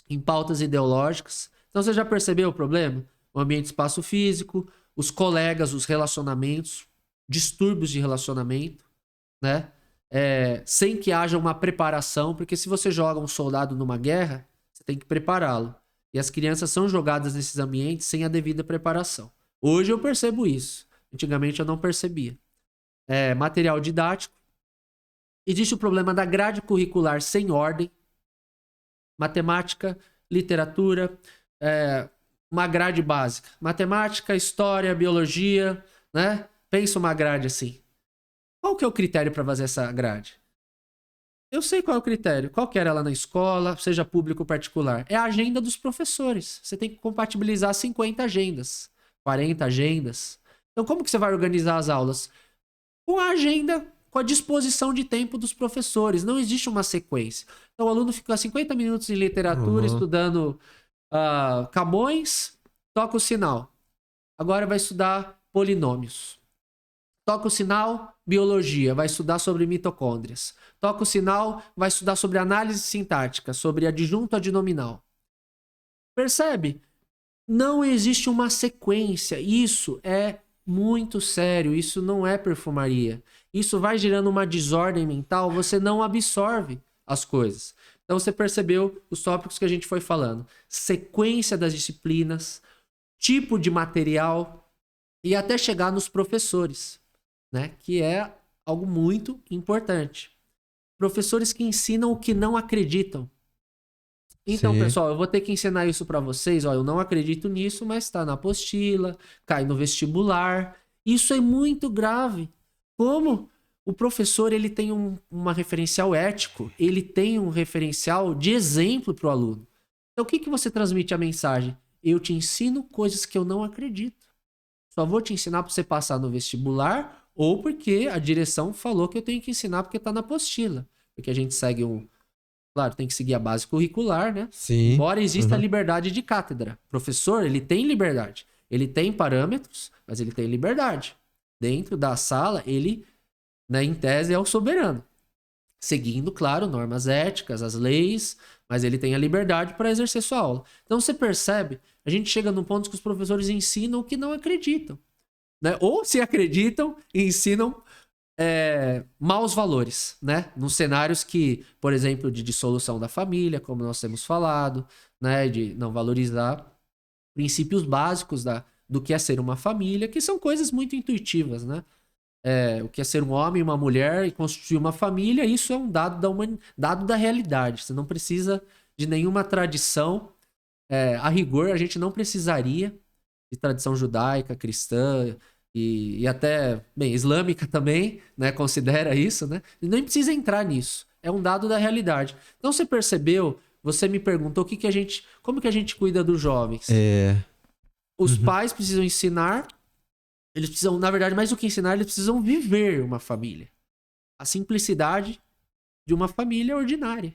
em pautas ideológicas. Então você já percebeu o problema? O ambiente espaço físico, os colegas, os relacionamentos, distúrbios de relacionamento, né? Sem que haja uma preparação, porque se você joga um soldado numa guerra, você tem que prepará-lo. E as crianças são jogadas nesses ambientes sem a devida preparação. Hoje eu percebo isso. Antigamente eu não percebia. Material didático. Existe o problema da grade curricular sem ordem. Matemática, literatura, uma grade básica. Matemática, história, biologia, né? Pensa uma grade assim. Qual que é o critério para fazer essa grade? Eu sei qual é o critério. Qual que era lá na escola, seja público ou particular? É a agenda dos professores. Você tem que compatibilizar 50 agendas, 40 agendas. Então, como que você vai organizar as aulas? Com a agenda, com a disposição de tempo dos professores. Não existe uma sequência. Então, o aluno fica 50 minutos em literatura, estudando Camões, toca o sinal. Agora vai estudar polinômios. Toca o sinal, biologia, vai estudar sobre mitocôndrias. Toca o sinal, vai estudar sobre análise sintática, sobre adjunto adnominal. Percebe? Não existe uma sequência. Isso é muito sério. Isso não é perfumaria. Isso vai gerando uma desordem mental. Você não absorve as coisas. Então você percebeu os tópicos que a gente foi falando. Sequência das disciplinas, tipo de material e até chegar nos professores, né? Que é algo muito importante. Professores que ensinam o que não acreditam. Então,
Sim.
pessoal, eu vou ter que ensinar isso para vocês. Ó, eu não acredito nisso, mas está na apostila, cai no vestibular. Isso é muito grave. Como o professor ele tem uma referencial ético, ele tem um referencial de exemplo para o aluno. Então, o que, que você transmite a mensagem? Eu te ensino coisas que eu não acredito. Só vou te ensinar para você passar no vestibular ou porque a direção falou que eu tenho que ensinar porque está na apostila. Porque a gente segue Claro, tem que seguir a base curricular, né?
Sim.
Embora exista a liberdade de cátedra. O professor, ele tem liberdade. Ele tem parâmetros, mas ele tem liberdade. Dentro da sala, ele, né, em tese, é o soberano. Seguindo, claro, normas éticas, as leis, mas ele tem a liberdade para exercer sua aula. Então você percebe, a gente chega num ponto que os professores ensinam o que não acreditam. Né? Ou se acreditam, ensinam maus valores, né? Nos cenários que, por exemplo, de dissolução da família, como nós temos falado, né? De não valorizar princípios básicos do que é ser uma família, que são coisas muito intuitivas, né? O que é ser um homem e uma mulher e constituir uma família, isso é um dado dado da realidade. Você não precisa de nenhuma tradição. A rigor, a gente não precisaria de tradição judaica, cristã e até, bem, islâmica também, né? Considera isso, né? E nem precisa entrar nisso. É um dado da realidade. Então você percebeu? Você me perguntou como que a gente cuida dos jovens? Os pais precisam ensinar. Eles precisam, na verdade, mais do que ensinar, eles precisam viver uma família. A simplicidade de uma família ordinária.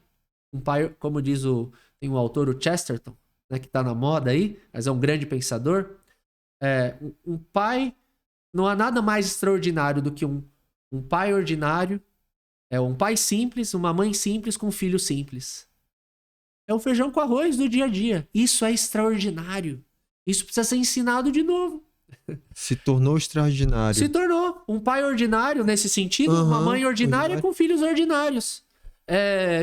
Um pai, como diz tem um autor, o Chesterton, né, que tá na moda aí, mas é um grande pensador. Um pai, não há nada mais extraordinário do que um pai ordinário, um pai simples, uma mãe simples com um filho simples. É o feijão com arroz do dia a dia. Isso é extraordinário. Isso precisa ser ensinado de novo.
Se tornou extraordinário.
Se tornou um pai ordinário nesse sentido, uma mãe ordinária com filhos ordinários.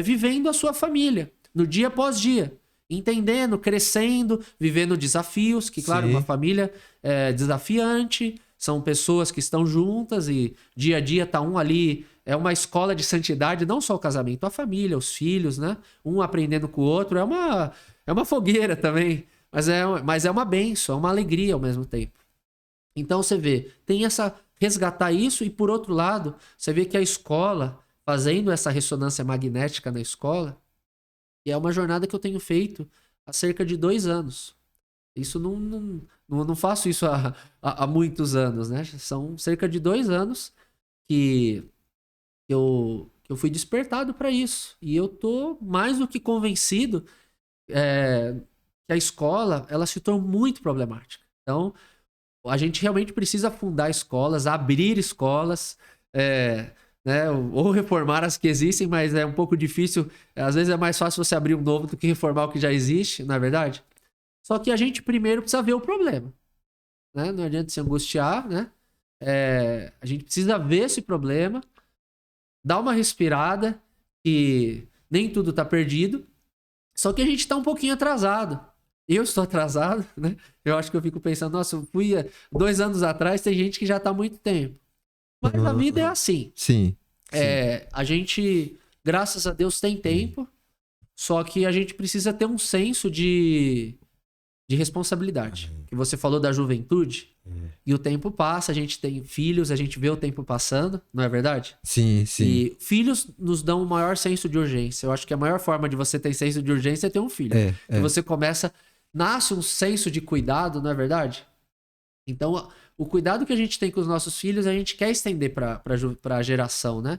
Vivendo a sua família, no dia após dia. Entendendo, crescendo, vivendo desafios, que claro, uma família é desafiante, são pessoas que estão juntas e dia a dia tá um ali, é uma escola de santidade, não só o casamento, a família, os filhos, né? Um aprendendo com o outro, é uma fogueira também, mas é uma bênção, é uma alegria ao mesmo tempo. Então você vê, tem resgatar isso e por outro lado, você vê que a escola, fazendo essa ressonância magnética na escola, e é uma jornada que eu tenho feito há cerca de 2 anos. Isso não faço isso há muitos anos, né? São cerca de 2 anos que eu fui despertado para isso. E eu tô mais do que convencido que a escola ela se tornou muito problemática. Então, a gente realmente precisa fundar escolas, abrir escolas, né, ou reformar as que existem, mas é um pouco difícil. Às vezes é mais fácil você abrir um novo do que reformar o que já existe, não é verdade? Só que a gente primeiro precisa ver o problema. Né? Não adianta se angustiar, né? A gente precisa ver esse problema, dar uma respirada, que nem tudo tá perdido, só que a gente tá um pouquinho atrasado. Eu estou atrasado, né? Eu acho que eu fico pensando, nossa, eu fui 2 anos atrás, tem gente que já tá há muito tempo. Mas a vida é assim.
Sim.
A gente, graças a Deus, tem tempo, só que a gente precisa ter um senso de de responsabilidade. Que você falou da juventude, e o tempo passa, a gente tem filhos, a gente vê o tempo passando, não é verdade?
Sim, sim.
E filhos nos dão um maior senso de urgência. Eu acho que a maior forma de você ter senso de urgência é ter um filho. Que você começa... Nasce um senso de cuidado, não é verdade? Então, o cuidado que a gente tem com os nossos filhos, a gente quer estender para a geração, né?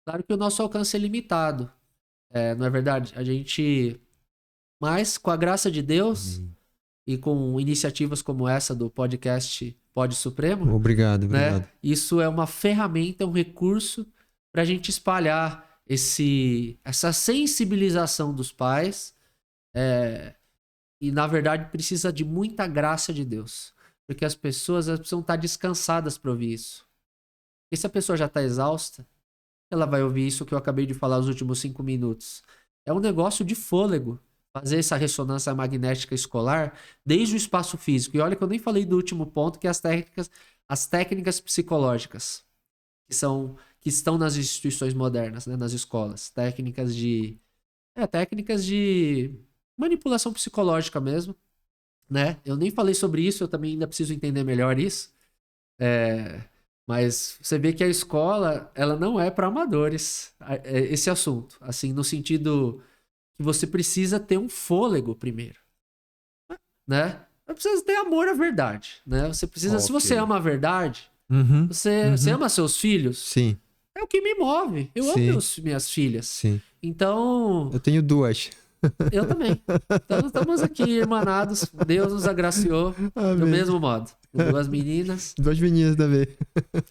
Claro que o nosso alcance é limitado. Não é verdade? A gente... Mas, com a graça de Deus... E com iniciativas como essa do podcast Pod Supremo...
Obrigado.
Né? Isso é uma ferramenta, um recurso para a gente espalhar essa sensibilização dos pais. E, na verdade, precisa de muita graça de Deus. Porque as pessoas precisam estar descansadas para ouvir isso. E se a pessoa já está exausta, ela vai ouvir isso que eu acabei de falar nos últimos 5 minutos. É um negócio de fôlego. Fazer essa ressonância magnética escolar desde o espaço físico. E olha que eu nem falei do último ponto, que é as técnicas psicológicas, que estão nas instituições modernas, né, nas escolas. Técnicas de manipulação psicológica mesmo. Né? Eu nem falei sobre isso, eu também ainda preciso entender melhor isso. Mas você vê que a escola, ela não é para amadores, esse assunto. Assim, no sentido... que você precisa ter um fôlego primeiro, né? Você precisa ter amor à verdade, né? Você precisa, se você ama a verdade, você ama seus filhos.
Sim.
É o que me move. Eu amo minhas filhas.
Sim.
Então...
Eu tenho 2.
Eu também. Então estamos aqui irmanados. Deus nos agraciou do mesmo modo. 2 meninas.
2 meninas também.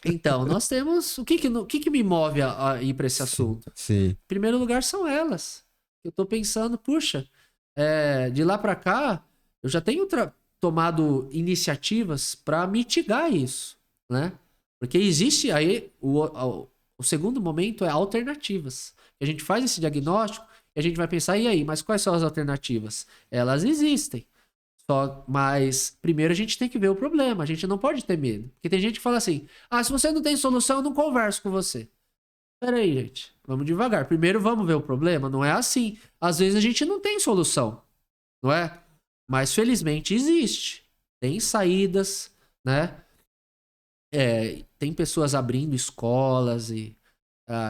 Então, nós temos... O que me move a ir para esse assunto?
Sim.
Em primeiro lugar, são elas. Eu tô pensando, puxa, de lá para cá, eu já tenho tomado iniciativas para mitigar isso, né? Porque existe aí, o segundo momento é alternativas. A gente faz esse diagnóstico e a gente vai pensar, e aí, mas quais são as alternativas? Elas existem. Mas primeiro a gente tem que ver o problema, a gente não pode ter medo. Porque tem gente que fala assim, se você não tem solução, eu não converso com você. Peraí, gente. Vamos devagar. Primeiro vamos ver o problema. Não é assim. Às vezes a gente não tem solução. Não é? Mas felizmente existe. Tem saídas, né? Tem pessoas abrindo escolas e...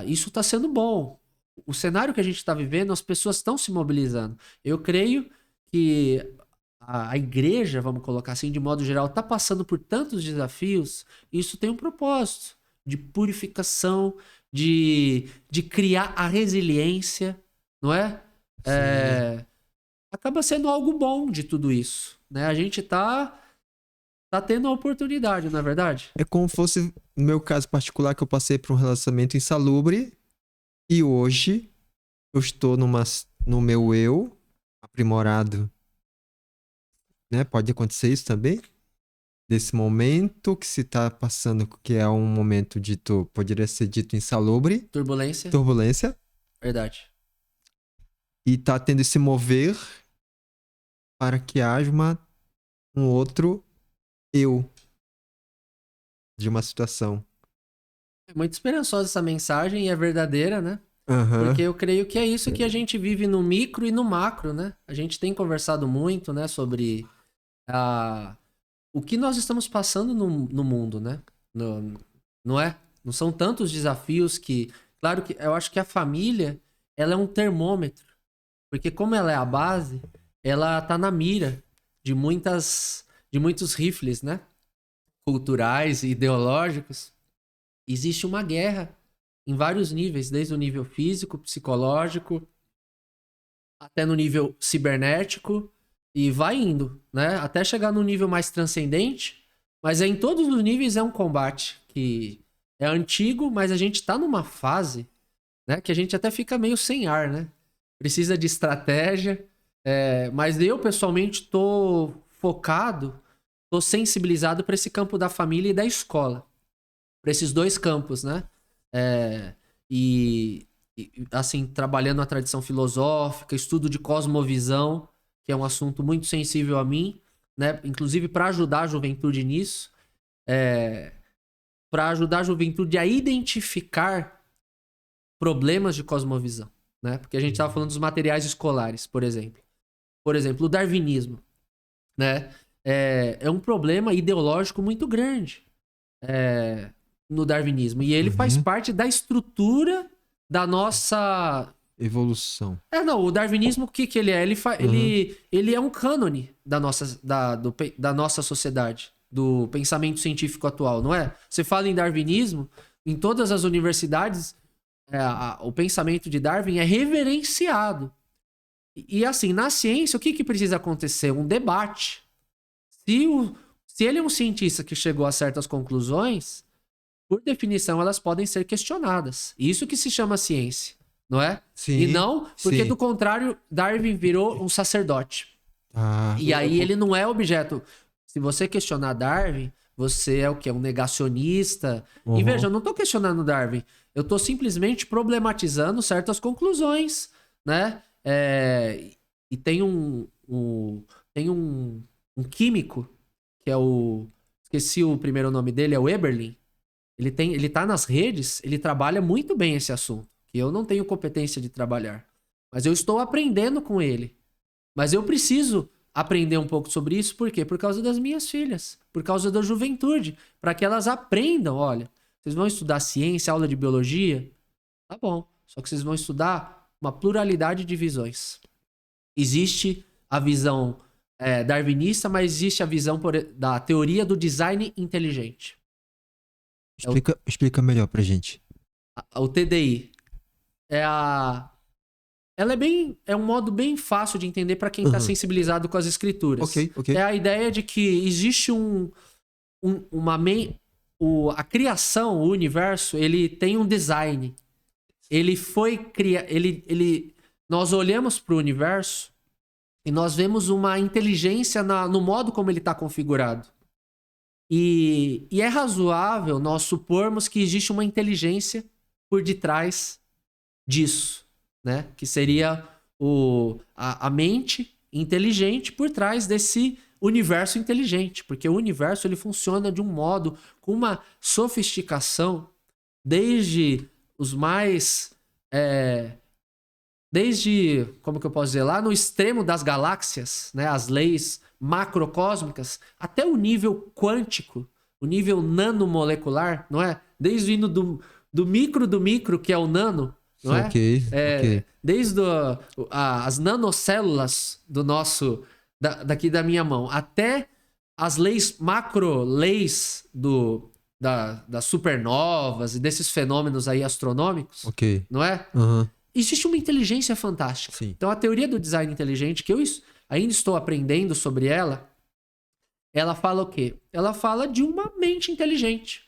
isso está sendo bom. O cenário que a gente está vivendo, as pessoas estão se mobilizando. Eu creio que a igreja, vamos colocar assim, de modo geral, está passando por tantos desafios. E isso tem um propósito de purificação, de criar a resiliência, não é? Acaba sendo algo bom de tudo isso, né? A gente tá tendo a oportunidade, não é verdade?
É como fosse, no meu caso particular, que eu passei por um relacionamento insalubre e hoje eu estou no meu eu aprimorado, né? Pode acontecer isso também? Desse momento que se está passando, que é um momento dito, poderia ser dito insalubre. Turbulência.
Verdade.
E está tendo esse mover para que haja um outro eu de uma situação.
É muito esperançosa essa mensagem e é verdadeira, né? Porque eu creio que é isso que a gente vive no micro e no macro, né? A gente tem conversado muito, né, sobre o que nós estamos passando no mundo, né? Não é? Não são tantos desafios que... Claro que eu acho que a família, ela é um termômetro. Porque como ela é a base, ela tá na mira de muitos rifles, né? Culturais e ideológicos. Existe uma guerra em vários níveis, desde o nível físico, psicológico, até no nível cibernético. E vai indo, né? Até chegar no nível mais transcendente. Mas em todos os níveis é um combate que é antigo, mas a gente tá numa fase, né, que a gente até fica meio sem ar, né? Precisa de estratégia. Mas eu, pessoalmente, tô focado, tô sensibilizado para esse campo da família e da escola. Para esses 2 campos, né? Assim, trabalhando a tradição filosófica, estudo de cosmovisão, que é um assunto muito sensível a mim, né? Inclusive para ajudar a juventude nisso, para ajudar a juventude a identificar problemas de cosmovisão, né? Porque a gente estava falando dos materiais escolares, por exemplo. Por exemplo, o darwinismo. né? É um problema ideológico muito grande no darwinismo. E ele faz parte da estrutura da nossa...
Evolução.
Não, o darwinismo, o que ele é? Ele é um cânone da nossa sociedade, do pensamento científico atual, não é? Você fala em darwinismo, em todas as universidades, o pensamento de Darwin é reverenciado. E assim, na ciência, o que precisa acontecer? Um debate. Se ele é um cientista que chegou a certas conclusões, por definição, elas podem ser questionadas. Isso que se chama ciência, não é?
Sim,
e não, porque do contrário, Darwin virou um sacerdote. E aí ele não é objeto. Se você questionar Darwin, você é o quê? Um negacionista. E veja, eu não estou questionando Darwin. Eu estou simplesmente problematizando certas conclusões, né? E tem um químico, que é esqueci o primeiro nome dele, é o Eberlin. Ele tá nas redes, ele trabalha muito bem esse assunto, que eu não tenho competência de trabalhar. Mas eu estou aprendendo com ele. Mas eu preciso aprender um pouco sobre isso, por quê? Por causa das minhas filhas, por causa da juventude, para que elas aprendam, olha, vocês vão estudar ciência, aula de biologia? Tá bom, só que vocês vão estudar uma pluralidade de visões. Existe a visão darwinista, mas existe a visão da teoria do design inteligente.
Explica melhor pra gente.
O TDI. Ela é um modo bem fácil de entender para quem está sensibilizado com as escrituras.
Ok.
É a ideia de que existe a criação, o universo, ele tem um design. Ele foi criado. Nós olhamos para o universo e nós vemos uma inteligência no modo como ele está configurado. E é razoável nós supormos que existe uma inteligência por detrás disso, né? Que seria a mente inteligente por trás desse universo inteligente. Porque o universo ele funciona de um modo, com uma sofisticação, desde os mais... desde, como que eu posso dizer, lá no extremo das galáxias, né, as leis macrocósmicas, até o nível quântico, o nível nanomolecular, não é? Desde indo do micro, que é o nano, não é?
Ok.
Desde as nanocélulas daqui da minha mão, até as macro-leis das supernovas e desses fenômenos aí astronômicos, não é? Existe uma inteligência fantástica.
Sim.
Então, a teoria do design inteligente, que eu ainda estou aprendendo sobre ela fala o quê? Ela fala de uma mente inteligente.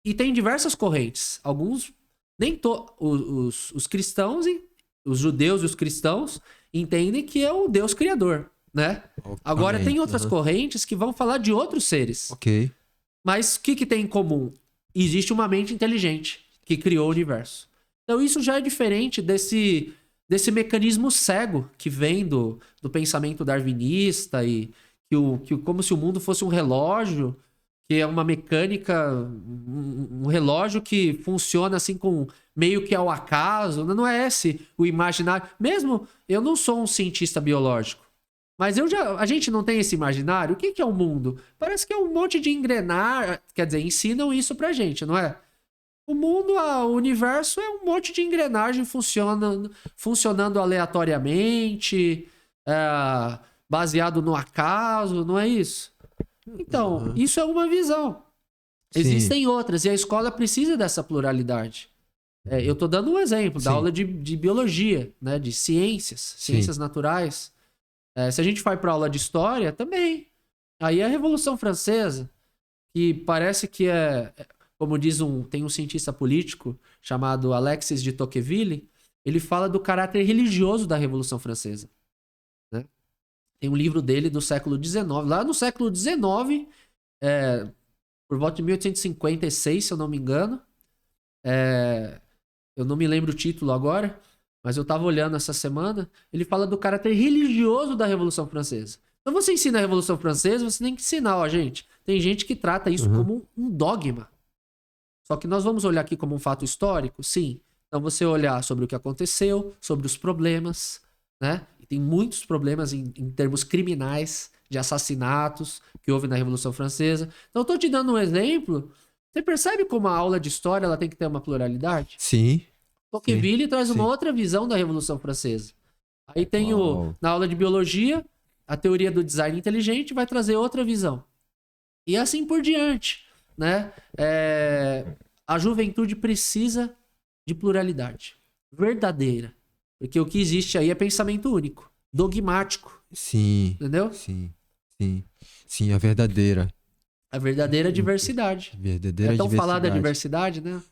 E tem diversas correntes. Alguns, os cristãos, os judeus e os cristãos entendem que é o Deus criador, né? Agora, tem outras correntes que vão falar de outros seres. Mas o que tem em comum? Existe uma mente inteligente que criou o universo. Então isso já é diferente desse mecanismo cego que vem do pensamento darwinista e que como se o mundo fosse um relógio, que é uma mecânica, um relógio que funciona assim com meio que ao acaso. Não é esse o imaginário. Mesmo eu não sou um cientista biológico, mas a gente não tem esse imaginário. O que é o mundo? Parece que é um monte de engrenar, quer dizer, ensinam isso pra gente, não é? O mundo, o universo é um monte de engrenagem funcionando aleatoriamente, baseado no acaso, não é isso? Então, isso é uma visão. Existem outras, e a escola precisa dessa pluralidade. Eu estou dando um exemplo da aula de biologia, né, de ciências naturais. Se a gente vai para aula de história, também. Aí a Revolução Francesa, que parece que como tem um cientista político chamado Alexis de Tocqueville, ele fala do caráter religioso da Revolução Francesa. Né? Tem um livro dele do século XIX. Lá no século XIX, por volta de 1856, se eu não me engano, eu não me lembro o título agora, mas eu estava olhando essa semana, ele fala do caráter religioso da Revolução Francesa. Então você ensina a Revolução Francesa, você tem que ensinar, gente. Tem gente que trata isso como um dogma. Só que nós vamos olhar aqui como um fato histórico? Sim. Então você olhar sobre o que aconteceu, sobre os problemas, né? E tem muitos problemas em termos criminais, de assassinatos que houve na Revolução Francesa. Então, eu tô te dando um exemplo. Você percebe como a aula de história ela tem que ter uma pluralidade?
Sim.
Tocqueville traz uma
sim.
outra visão da Revolução Francesa. Aí tem
Uau.
na aula de biologia, a teoria do design inteligente vai trazer outra visão. E assim por diante, né? A juventude precisa de pluralidade verdadeira. Porque o que existe aí é pensamento único, dogmático.
Sim.
Entendeu?
Sim, a verdadeira.
A verdadeira diversidade.
Verdadeira
É tão
diversidade.
falada a diversidade, né?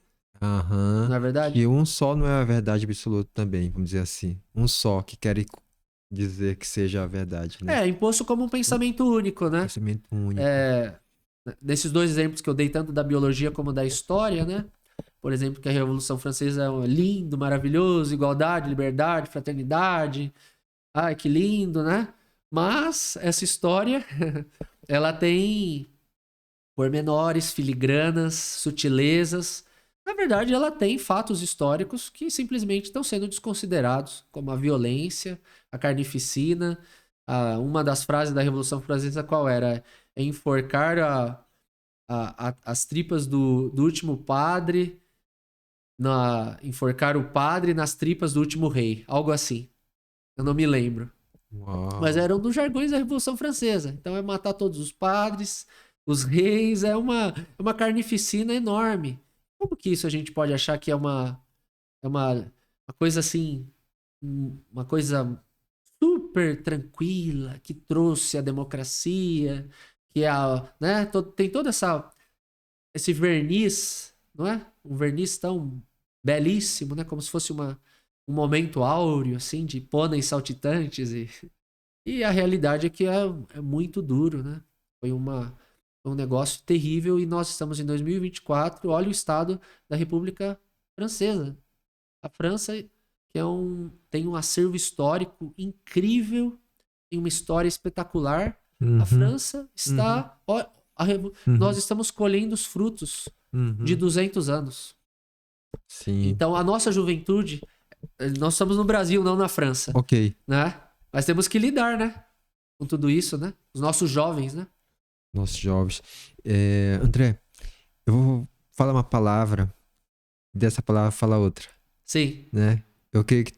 Aham.
Não é verdade?
Que um só não é a verdade absoluta também, vamos dizer assim. Um só que quer dizer que seja a verdade, né?
É, imposto como um pensamento único, né?
Pensamento único.
Desses dois exemplos que eu dei, tanto da biologia como da história, né? Por exemplo, que a Revolução Francesa é lindo, maravilhoso, igualdade, liberdade, fraternidade. Ai, que lindo, né? Mas essa história, ela tem pormenores, filigranas, sutilezas. Na verdade, ela tem fatos históricos que simplesmente estão sendo desconsiderados, como a violência, a carnificina. Uma das frases da Revolução Francesa qual era? É enforcar as tripas do último padre, enforcar o padre nas tripas do último rei. Algo assim. Eu não me lembro.
Uau.
Mas eram dos jargões da Revolução Francesa. Então é matar todos os padres, os reis, é uma carnificina enorme. Como que isso a gente pode achar que é uma coisa assim, uma coisa super tranquila, que trouxe a democracia, que né, tem todo esse verniz, não é? Um verniz tão belíssimo, né? Como se fosse um momento áureo, assim, de pôneis saltitantes. E a realidade é que é muito duro, né? Foi um negócio terrível e nós estamos em 2024. Olha o estado da República Francesa. A França, que tem um acervo histórico incrível, tem uma história espetacular. A França está... Nós estamos colhendo os frutos de 200 anos.
Sim.
Então, a nossa juventude... Nós estamos no Brasil, não na França.
Ok.
Né? Mas temos que lidar, né? Com tudo isso, né? Os nossos jovens, né?
Nossos jovens. André, eu vou falar uma palavra, dessa palavra fala outra.
Sim.
Né? Eu creio que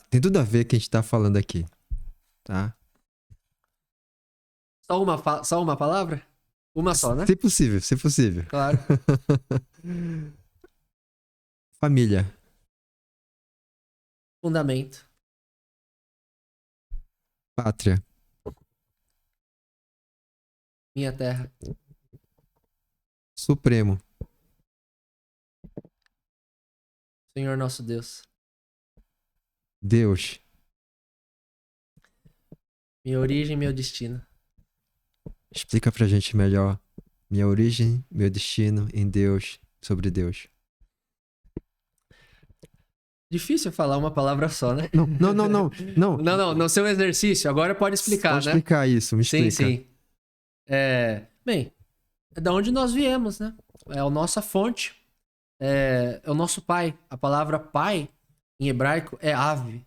tem tudo a ver com o que a gente tá falando aqui. Tá?
Só uma palavra? Uma só, né?
Se possível.
Claro.
Família.
Fundamento.
Pátria.
Minha terra.
Supremo.
Senhor nosso Deus.
Deus.
Minha origem, meu destino.
Explica pra gente melhor. Minha origem, meu destino em Deus, sobre Deus.
Difícil falar uma palavra só, né?
Não.
Seu exercício. Agora pode explicar,
Pode
né?
explicar isso, me explica.
Sim. Bem, é da onde nós viemos, né? É a nossa fonte. É o nosso pai. A palavra pai, em hebraico, é ave,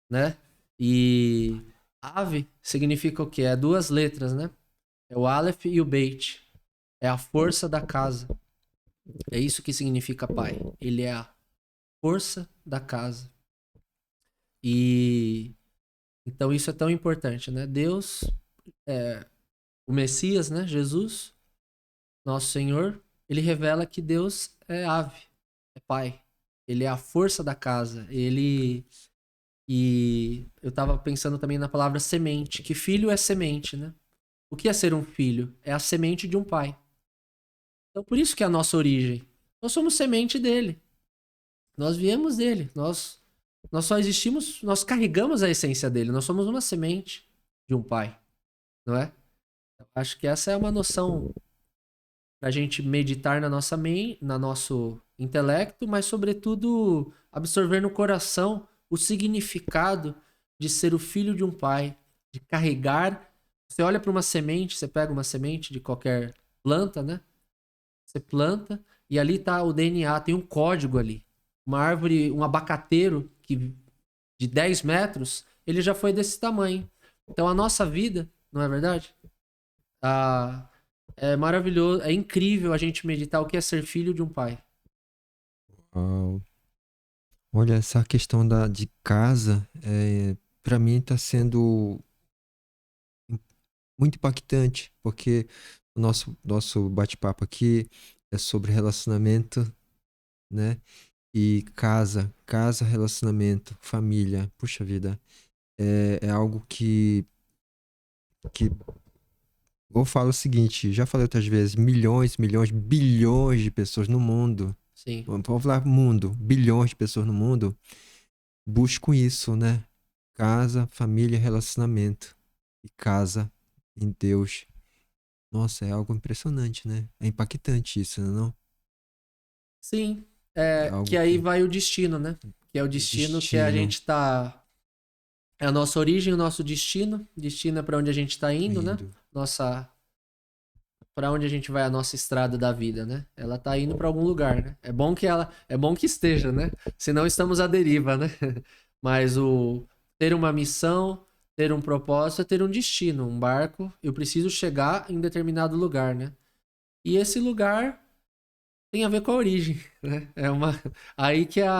né? E ave significa o quê? É duas letras, né? É o Aleph e o Beit. É a força da casa. É isso que significa pai. Ele é a força da casa. E então isso é tão importante, né? Deus, o Messias, né? Jesus, nosso Senhor, ele revela que Deus é ave, é pai. Ele é a força da casa. E eu tava pensando também na palavra semente, que filho é semente, né? O que é ser um filho? É a semente de um pai. Então por isso que é a nossa origem. Nós somos semente dele. Nós viemos dele. Nós só existimos, nós carregamos a essência dele. Nós somos uma semente de um pai, não é? Eu acho que essa é uma noção pra gente meditar na nossa mente, no nosso intelecto, mas sobretudo absorver no coração o significado de ser o filho de um pai, de carregar. Você olha para uma semente, você pega uma semente de qualquer planta, né? Você planta e ali tá o DNA, tem um código ali. Uma árvore, um abacateiro de 10 metros, ele já foi desse tamanho. Então a nossa vida, não é verdade? É maravilhoso, é incrível a gente meditar o que é ser filho de um pai.
Uau. Olha, essa questão de casa, para mim está sendo muito impactante, porque o nosso bate-papo aqui é sobre relacionamento, né? E casa, relacionamento, família. Puxa vida, é algo que eu falo o seguinte, já falei outras vezes, milhões, milhões, bilhões de pessoas no mundo.
Sim.
Vamos falar mundo, bilhões de pessoas no mundo buscam isso, né? Casa, família, relacionamento. E casa em Deus. Nossa, é algo impressionante, né? É impactante isso, não?
Sim.
É
Que
algo
aí
que
vai o destino, né? Que é o destino que a
destino
gente tá. É a nossa origem, o nosso destino. Destino é pra onde a gente tá indo, né?
indo.
Para onde a gente vai a nossa estrada da vida, né? Ela tá indo para algum lugar, né? É bom que esteja, né? Senão estamos à deriva, né? Mas o ter uma missão, ter um propósito é ter um destino, um barco. Eu preciso chegar em determinado lugar, né? E esse lugar tem a ver com a origem, né? Aí que é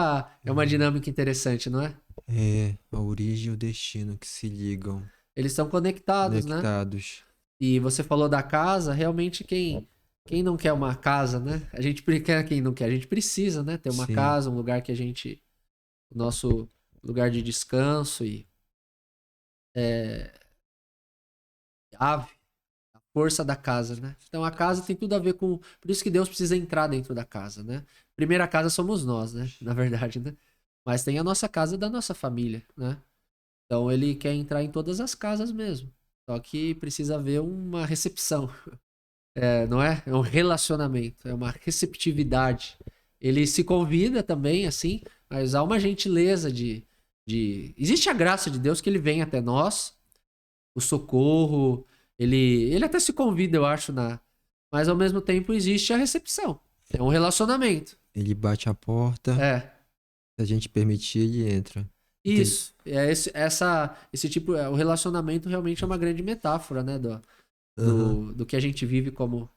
uma
Hum.
dinâmica interessante, não é?
É a origem e o destino que se ligam,
Eles estão conectados, né?
conectados.
E você falou da casa, realmente quem não quer uma casa, né? A gente quer quem não quer, a gente precisa, né? Ter uma
Sim.
casa, um lugar que a gente, o nosso lugar de descanso e é, ave, a força da casa, né? Então a casa tem tudo a ver com, por isso que Deus precisa entrar dentro da casa, né? Primeira casa somos nós, né? Na verdade, né? Mas tem a nossa casa da nossa família, né? Então ele quer entrar em todas as casas mesmo. Só que precisa haver uma recepção. Não é? É um relacionamento, é uma receptividade. Ele se convida também, assim, mas há uma gentileza Existe a graça de Deus que ele vem até nós, o socorro, ele até se convida, eu acho, mas ao mesmo tempo existe a recepção. É um relacionamento.
Ele bate a porta,
É,
se a gente permitir, ele entra. E tem...
isso. Esse tipo, o relacionamento realmente é uma grande metáfora, né,
Aham,
do que a gente vive como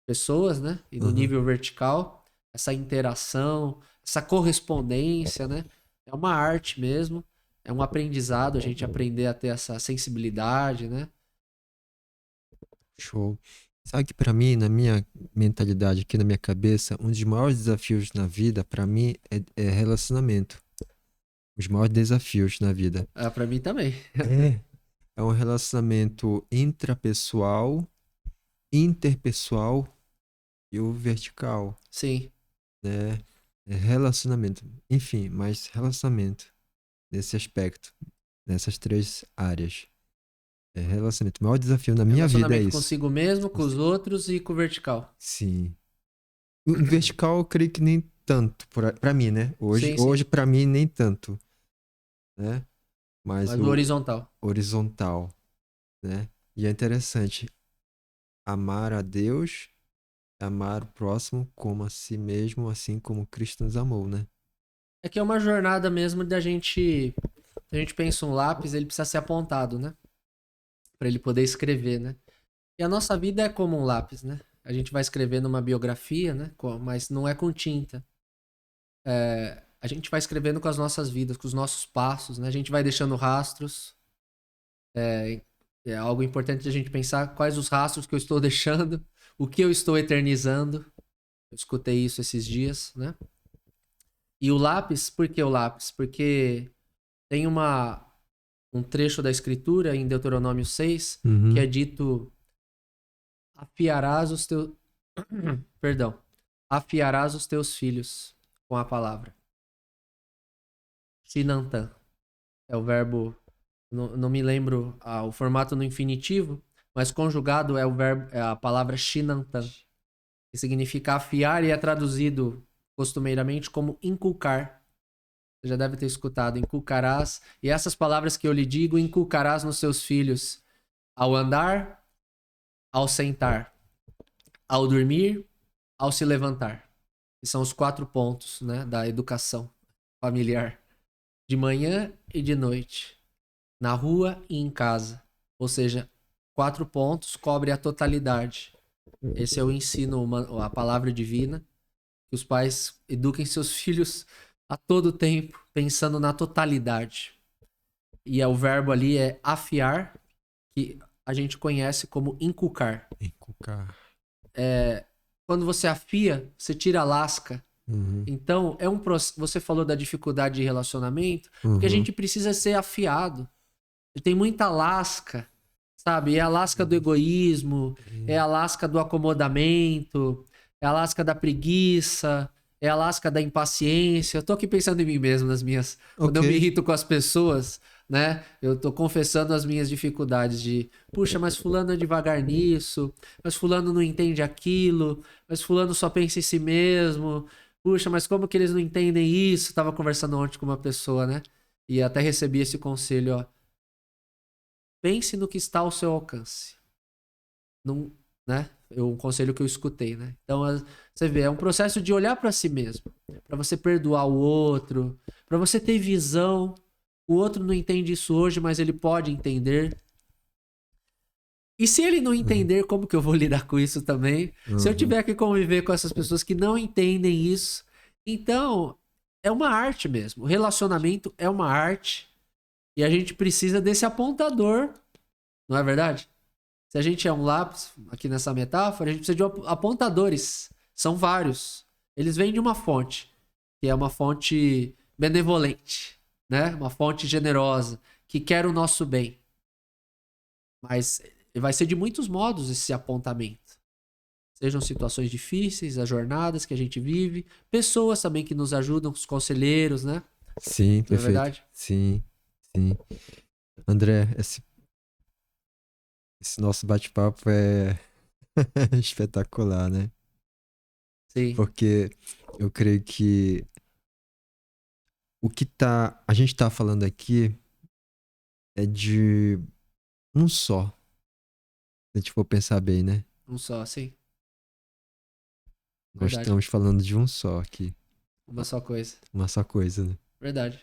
pessoas, né? E no
aham.
nível vertical, essa interação, essa correspondência, né? É uma arte mesmo, é um aprendizado, a gente aprender a ter essa sensibilidade, né?
Show. Sabe que pra mim, na minha mentalidade aqui, na minha cabeça, um dos maiores desafios na vida, pra mim, é relacionamento. Os maiores desafios na vida.
Ah, para mim também.
É. É um relacionamento intrapessoal, interpessoal e o vertical,
Sim.
né? É relacionamento. Enfim, mas relacionamento nesse aspecto, nessas três áreas. É relacionamento. O maior desafio na minha vida é
Relacionamento
isso.
consigo mesmo, com os outros e com o vertical.
Sim. O vertical, eu creio que nem tanto, pra mim, né? Hoje,
Sim, sim.
hoje para mim, nem tanto, né? Mas
Mas o
o
horizontal.
horizontal, né? E é interessante amar a Deus, amar o próximo como a si mesmo, assim como Cristo nos amou, né?
É que é uma jornada mesmo da gente. A gente pensa um lápis, ele precisa ser apontado, né? Pra ele poder escrever, né? E a nossa vida é como um lápis, né? A gente vai escrevendo uma biografia, né? Mas não é com tinta. A gente vai escrevendo com as nossas vidas, com os nossos passos, né? A gente vai deixando rastros. É algo importante a gente pensar quais os rastros que eu estou deixando, o que eu estou eternizando. Eu escutei isso esses dias, né? E o lápis, por que o lápis? Porque tem um trecho da escritura em Deuteronômio 6 que é
Uhum.
dito afiarás os teus perdão, afiarás os teus filhos com a palavra. Sinantan é o verbo, não me lembro o formato no infinitivo, mas conjugado é o verbo, é a palavra shinantan, que significa afiar e é traduzido costumeiramente como inculcar. Você já deve ter escutado, inculcarás, e essas palavras que eu lhe digo, inculcarás nos seus filhos ao andar, ao sentar, ao dormir, ao se levantar. Que são os 4 pontos, né, da educação familiar, de manhã e de noite. na rua e em casa. Ou seja, 4 pontos cobre a totalidade. Esse é o ensino, a palavra divina, que os pais eduquem seus filhos a todo tempo, pensando na totalidade. E o verbo ali é afiar, que a gente conhece como inculcar.
Inculcar.
Quando você afia, você tira a lasca.
Uhum.
Então, você falou da dificuldade de relacionamento, porque a gente precisa ser afiado. Tem muita lasca, sabe? É a lasca do egoísmo, é a lasca do acomodamento, é a lasca da preguiça, é a lasca da impaciência. Eu tô aqui pensando em mim mesmo, nas minhas... Quando eu me irrito com as pessoas, né? Eu tô confessando as minhas dificuldades de... Puxa, mas fulano é devagar nisso, mas fulano não entende aquilo, mas fulano só pensa em si mesmo. Puxa, mas como que eles não entendem isso? Tava conversando ontem com uma pessoa, né? E até recebi esse conselho, ó. Pense no que está ao seu alcance. Não, né? Um conselho que eu escutei, né? Então, você vê, é um processo de olhar para si mesmo, para você perdoar o outro, para você ter visão. O outro não entende isso hoje, mas ele pode entender. E se ele não entender, como que eu vou lidar com isso também? Se eu tiver que conviver com essas pessoas que não entendem isso, então é uma arte mesmo. O relacionamento é uma arte. E a gente precisa desse apontador, não é verdade? Se a gente é um lápis, aqui nessa metáfora, a gente precisa de apontadores. São vários. Eles vêm de uma fonte, que é uma fonte benevolente, né? Uma fonte generosa, que quer o nosso bem. Mas vai ser de muitos modos esse apontamento. Sejam situações difíceis, as jornadas que a gente vive, pessoas também que nos ajudam, os conselheiros, né?
Sim, perfeito.
Não é verdade?
Sim. André, esse nosso bate-papo é espetacular, né?
Sim.
Porque eu creio que a gente tá falando aqui é de um só. Se a gente for pensar bem, né?
Um só, sim.
Nós
Verdade.
estamos falando de um só aqui.
Uma só coisa.
Uma só coisa, né?
Verdade.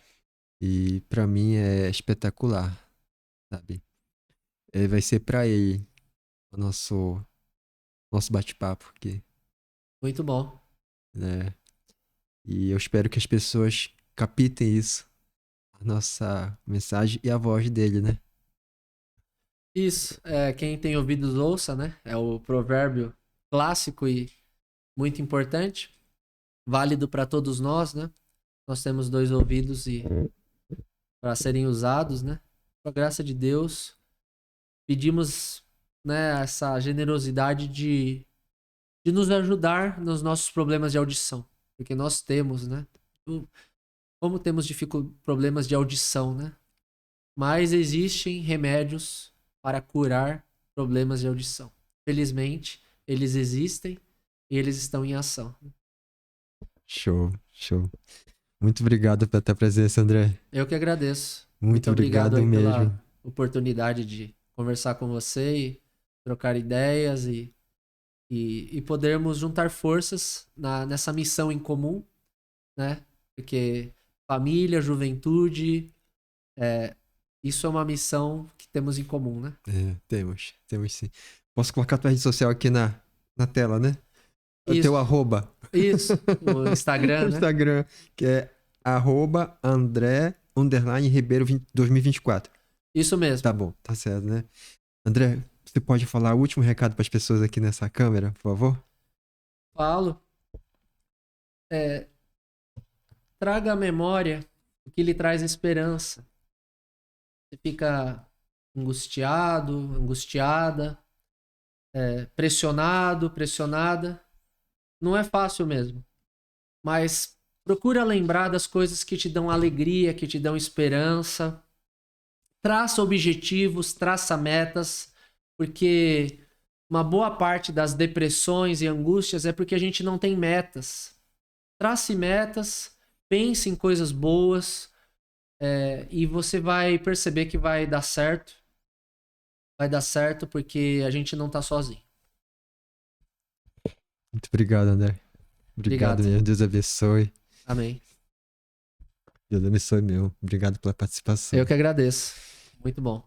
E pra mim é espetacular, sabe? Vai ser pra ele o nosso bate-papo aqui,
Muito bom.
né? E eu espero que as pessoas captem isso, a nossa mensagem e a voz dele, né?
Isso. Quem tem ouvidos ouça, né? É o provérbio clássico e muito importante. Válido para todos nós, né? Nós temos 2 ouvidos e para serem usados, né? Com a graça de Deus, pedimos, né, essa generosidade de nos ajudar nos nossos problemas de audição. Porque nós temos, né? Como temos problemas de audição, né? Mas existem remédios para curar problemas de audição. Felizmente, eles existem e eles estão em ação.
Show. Muito obrigado pela tua presença, André.
Eu que agradeço.
Muito
obrigado aí
mesmo.
pela oportunidade de conversar com você e trocar ideias e podermos juntar forças nessa missão em comum, né? Porque família, juventude, isso é uma missão que temos em comum, né?
Temos sim. Posso colocar tua rede social aqui na tela, né? O
Isso.
teu arroba.
Isso, o Instagram, né?
Instagram, que é @André_Ribeiro 2024.
Isso mesmo.
Tá bom, tá certo, né? André, você pode falar o último recado para as pessoas aqui nessa câmera, por favor?
Falo. Traga à memória o que lhe traz esperança. Você fica angustiado, angustiada, pressionada. Não é fácil mesmo. Mas procura lembrar das coisas que te dão alegria, que te dão esperança. Traça objetivos, traça metas, porque uma boa parte das depressões e angústias é porque a gente não tem metas. Trace metas, pense em coisas boas, e você vai perceber que vai dar certo. Vai dar certo porque a gente não tá sozinho.
Muito obrigado, André. Obrigado mesmo. Deus abençoe.
Amém.
Deus abençoe mesmo. Obrigado pela participação.
Eu que agradeço. Muito bom.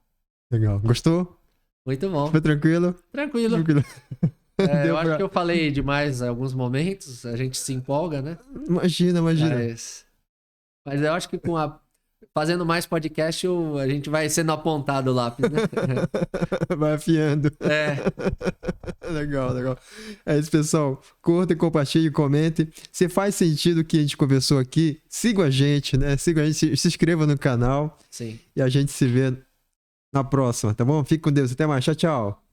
Legal. Gostou?
Muito bom.
Foi tranquilo?
Tranquilo.
Tranquilo.
Eu acho que eu falei demais em alguns momentos, a gente se empolga, né?
Imagina.
Mas eu acho que fazendo mais podcast, a gente vai sendo apontado o lápis, né?
Vai afiando. Legal. É isso, pessoal. Curta, compartilhe, comente. Se faz sentido o que a gente conversou aqui, siga a gente, né? Siga a gente, se inscreva no canal.
Sim.
E a gente se vê na próxima, tá bom? Fique com Deus. Até mais. Tchau, tchau.